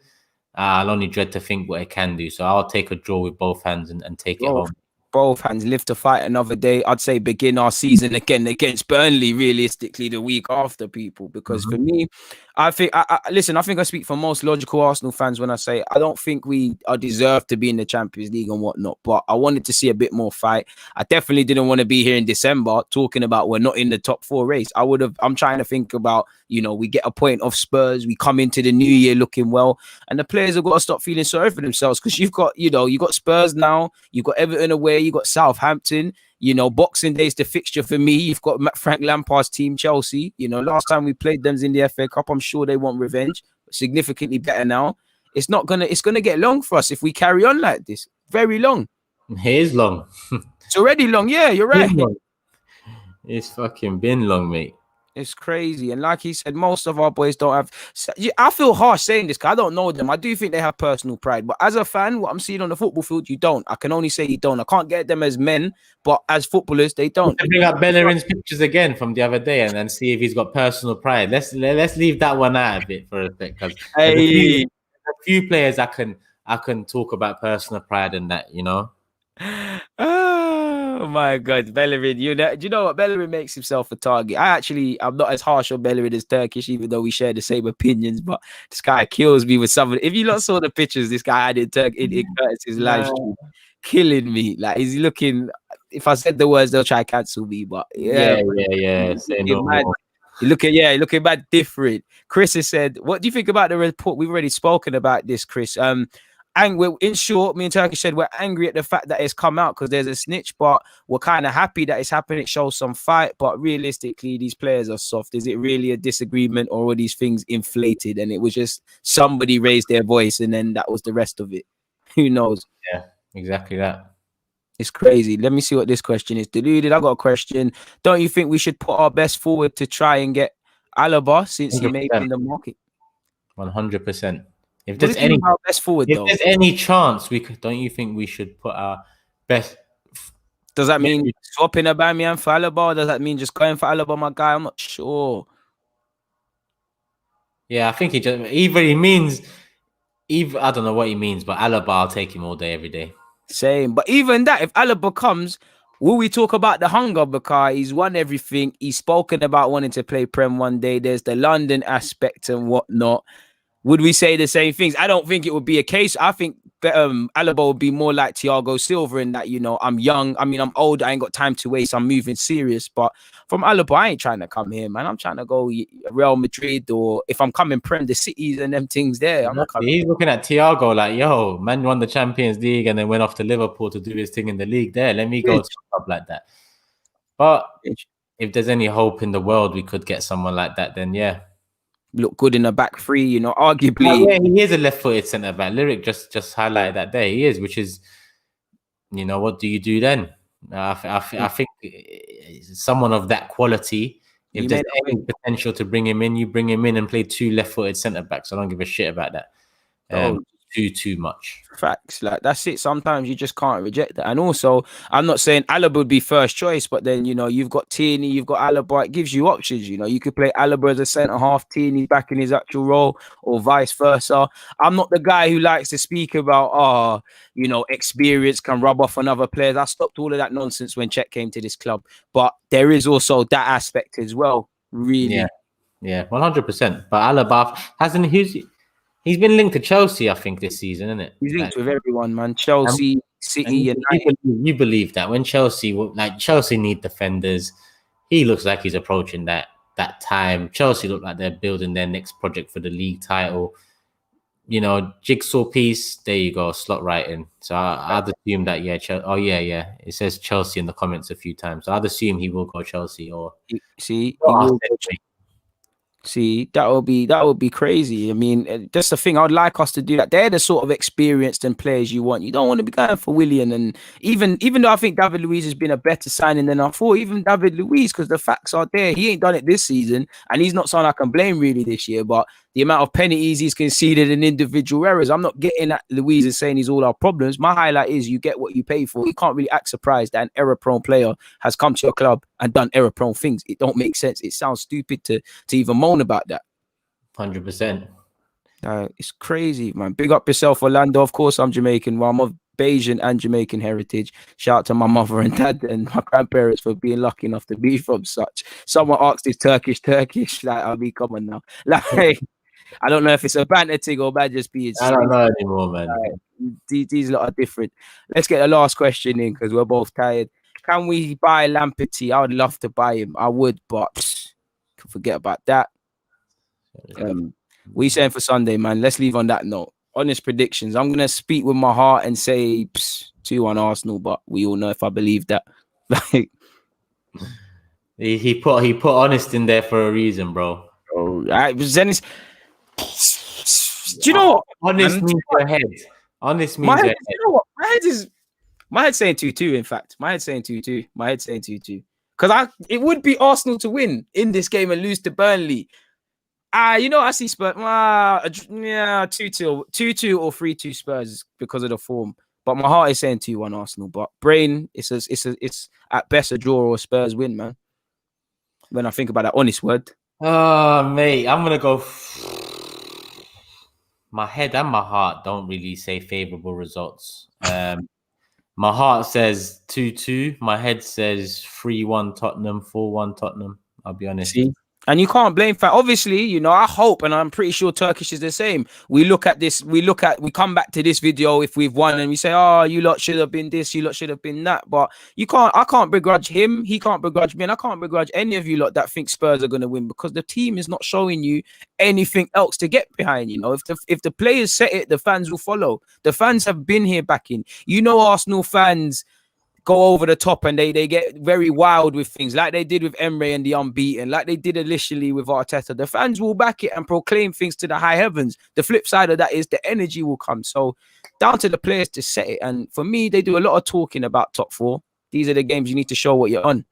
I'll only dread to think what it can do. So I'll take a draw with both hands and take it home. Both hands, live to fight another day. I'd say begin our season again against Burnley, realistically, the week after, people. Because for me, I think, listen, I think I speak for most logical Arsenal fans when I say I don't think we are deserved to be in the Champions League and whatnot. But I wanted to see a bit more fight. I definitely didn't want to be here in December talking about we're not in the top 4 race. I'm trying to think about, you know, we get a point of Spurs, we come into the new year looking well, and the players have got to stop feeling sorry for themselves, because you've got Spurs now, you've got Everton away, you got Southampton. You know, Boxing Day's the fixture for me. You've got Frank Lampard's team, Chelsea. You know, last time we played them in the FA Cup, I'm sure they want revenge. Significantly better now. It's gonna get long for us if we carry on like this. Very long. It is long. It's already long. Yeah, you're right. It's fucking been long, mate. It's crazy. And like he said, most of our boys don't have... I feel harsh saying this because I don't know them. I do think they have personal pride. But as a fan, what I'm seeing on the football field, you don't. I can only say you don't. I can't get them as men, but as footballers, they don't. Bring up Bellerin's pictures again from the other day and then see if he's got personal pride. Let's leave that one out of it for a bit, because there's a few players I can talk about personal pride and that, you know. Oh my God, Bellerin! Do you know what? Bellerin makes himself a target. I'm not as harsh on Bellerin as Turkish, even though we share the same opinions. But this guy kills me with some of it. If you lot saw the pictures this guy had in Curtis's live stream, killing me. Like, he's looking. If I said the words, they'll try to cancel me. But yeah. You're looking bad different. Chris has said, "What do you think about the report?" We've already spoken about this, Chris. In short, me and Turkish said we're angry at the fact that it's come out because there's a snitch, but we're kind of happy that it's happened. It shows some fight, but realistically, these players are soft. Is it really a disagreement, or are these things inflated? And it was just somebody raised their voice, and then that was the rest of it. Who knows? Yeah, exactly that. It's crazy. Let me see what this question is. Deluded, I got a question. Don't you think we should put our best forward to try and get Alaba since 100%. He may be in the market? 100%. If there's any chance we could, don't you think we should put our best? Does that mean swapping Aubameyang for Alaba? Does that mean just going for Alaba, my guy? I'm not sure. Yeah, I think I don't know what he means, but Alaba, I'll take him all day, every day. Same. But even that, if Alaba comes, will we talk about the hunger? Because he's won everything. He's spoken about wanting to play Prem one day. There's the London aspect and whatnot. Would we say the same things? I don't think it would be a case. I think Alaba would be more like Thiago Silva in that, you know, I'm young. I mean, I'm old. I ain't got time to waste. I'm moving serious. But from Alaba, I ain't trying to come here, man. I'm trying to go Real Madrid, or if I'm coming Prem, the cities and them things there. I'm not coming. He's looking at Thiago like, yo, man won the Champions League and then went off to Liverpool to do his thing in the league there. Let me go to a club like that. But if there's any hope in the world we could get someone like that, then yeah. Look good in the back three, you know, arguably. Yeah, he is a left-footed centre-back. Lyric just highlighted that there. He is, which is, you know, what do you do then? I think someone of that quality, if there's any potential to bring him in, you bring him in and play 2 left-footed centre-backs. I don't give a shit about that. Too much. Facts. Like, that's it. Sometimes you just can't reject that. And also, I'm not saying Alaba would be first choice, but then, you know, you've got Tierney, you've got Alaba. It gives you options. You know, you could play Alaba as a centre half, Tierney back in his actual role, or vice versa. I'm not the guy who likes to speak about, you know, experience can rub off on other players. I stopped all of that nonsense when Cech came to this club. But there is also that aspect as well. Really. Yeah, 100%. But Alaba he's been linked to Chelsea, I think, this season, isn't it? He's linked with everyone, man. Chelsea, City, you believe that when Chelsea need defenders, he looks like he's approaching that time. Chelsea look like they're building their next project for the league title. You know, jigsaw piece. There you go, slot right in. So I'd assume that it says Chelsea in the comments a few times. So I'd assume he will go Chelsea or he will go Chelsea. See, that would be crazy. I mean, that's the thing. I'd like us to do that. They're the sort of experienced and players you want. You don't want to be going for Willian. And even though I think David Luiz has been a better signing than I thought, even David Luiz, because the facts are there. He ain't done it this season, and he's not someone I can blame really this year. But the amount of penalties he's conceded and individual errors, I'm not getting at Luiz and saying he's all our problems. My highlight is you get what you pay for. You can't really act surprised that an error-prone player has come to your club and done error-prone things. It don't make sense. It sounds stupid to even moan about that. 100%. It's crazy, man. Big up yourself, Orlando. Of course, I'm Jamaican. Well, I'm of Bayesian and Jamaican heritage. Shout out to my mother and dad and my grandparents for being lucky enough to be from such. Someone asked, is Turkish? Like, I mean, come on now. Like, I don't know if it's a banter thing or bad just being. I don't know anymore, man. These lot are different. Let's get the last question in because we're both tired. Can we buy Lamperty? I would love to buy him. I would, but forget about that. What are you saying for Sunday, man? Let's leave on that note. Honest predictions. I'm gonna speak with my heart and say 2-1 Arsenal, but we all know if I believe that. Like he put honest in there for a reason, bro. Zennis. Do you know what? Honest means your head. Honest means your head. You know what? My head's saying 2-2. In fact, my head's saying 2-2. My head's saying 2-2. Because it would be Arsenal to win in this game and lose to Burnley. I see Spurs. 2-2 or 3-2 Spurs because of the form. But my heart is saying 2-1 Arsenal. But brain, it's at best a draw or a Spurs win, man. When I think about that honest word. Oh, mate, I'm gonna go. My head and my heart don't really say favorable results. My heart says 2-2. My head says 3-1 Tottenham, 4-1 Tottenham. I'll be honest. See? And you can't blame fans. Obviously, I hope, and I'm pretty sure Turkish is the same. We come back to this video if we've won and we say, oh, you lot should have been this, you lot should have been that. But I can't begrudge him. He can't begrudge me. And I can't begrudge any of you lot that think Spurs are going to win because the team is not showing you anything else to get behind. If the players set it, the fans will follow. The fans have been here backing. Arsenal fans go over the top and they get very wild with things like they did with Emre and the unbeaten, like they did initially with Arteta. The fans will back it and proclaim things to the high heavens. The flip side of that is the energy will come. So down to the players to set it. And for me, they do a lot of talking about top four. These are the games you need to show what you're on.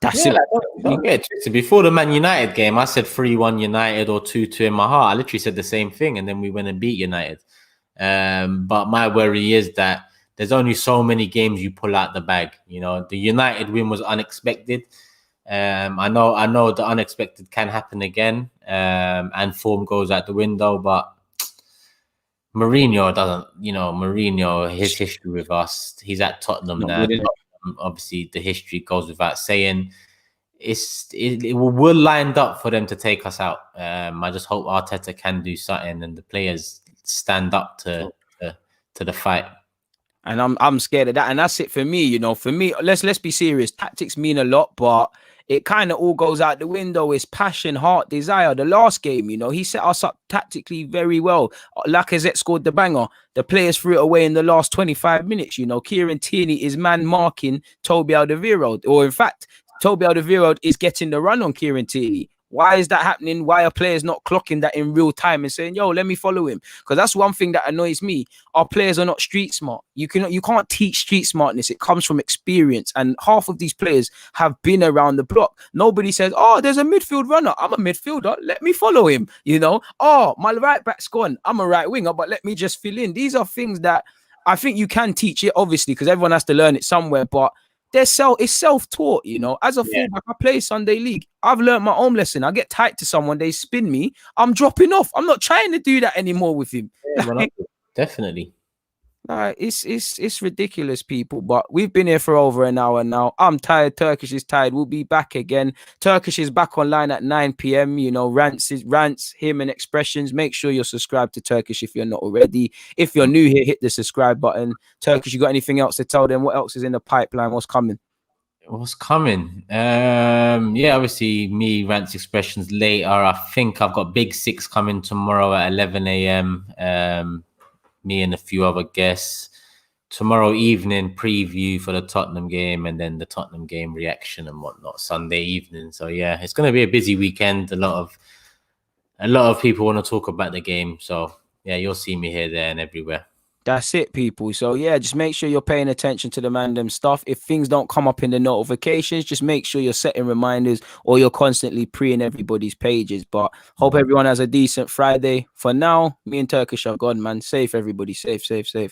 That's it. Don't get twisted. Before the Man United game, I said 3-1 United or 2-2 in my heart. I literally said the same thing, and then we went and beat United. But my worry is that there's only so many games you pull out the bag. The United win was unexpected. I know the unexpected can happen again, and form goes out the window. But Mourinho doesn't. Mourinho, his history with us, he's at Tottenham now. Obviously, the history goes without saying. We're lined up for them to take us out. I just hope Arteta can do something and the players stand up to the fight. And I'm scared of that. And that's it for me. For me, let's be serious. Tactics mean a lot, but it kind of all goes out the window. It's passion, heart, desire. The last game, he set us up tactically very well. Lacazette scored the banger. The players threw it away in the last 25 minutes. Kieran Tierney is man marking Toby Alderweireld. Or in fact, Toby Alderweireld is getting the run on Kieran Tierney. Why is that happening? Why are players not clocking that in real time and saying, yo, let me follow him? Because that's one thing that annoys me. Our players are not street smart. You can't teach street smartness. It comes from experience. And half of these players have been around the block. Nobody says, oh, there's a midfield runner. I'm a midfielder. Let me follow him. Oh, my right back's gone. I'm a right winger, but let me just fill in. These are things that I think you can teach it, obviously, because everyone has to learn it somewhere. But it's self-taught, As a fullback, I play Sunday League. I've learned my own lesson. I get tight to someone, they spin me. I'm dropping off. I'm not trying to do that anymore with him. Yeah, definitely. It's ridiculous, people. But we've been here for over an hour now. I'm tired. Turkish is tired. We'll be back again. Turkish is back online at 9 p.m. You know, rants, him and expressions. Make sure you're subscribed to Turkish if you're not already. If you're new here, hit the subscribe button. Turkish, you got anything else to tell them? What else is in the pipeline? What's coming? What's coming? Yeah, obviously me rants expressions later. I think I've got Big Six coming tomorrow at 11 a.m. Me and a few other guests. Tomorrow evening preview for the Tottenham game, and then the Tottenham game reaction and whatnot Sunday evening. So yeah, it's going to be a busy weekend. A lot of people want to talk about the game. So yeah, you'll see me here, there, and everywhere. That's it, people. So yeah, just make sure you're paying attention to the random stuff. If things don't come up in the notifications, just make sure you're setting reminders or you're constantly pre-ing everybody's pages. But hope everyone has a decent Friday. For now, me and Turkish are gone, man. Safe, everybody. Safe, safe, safe.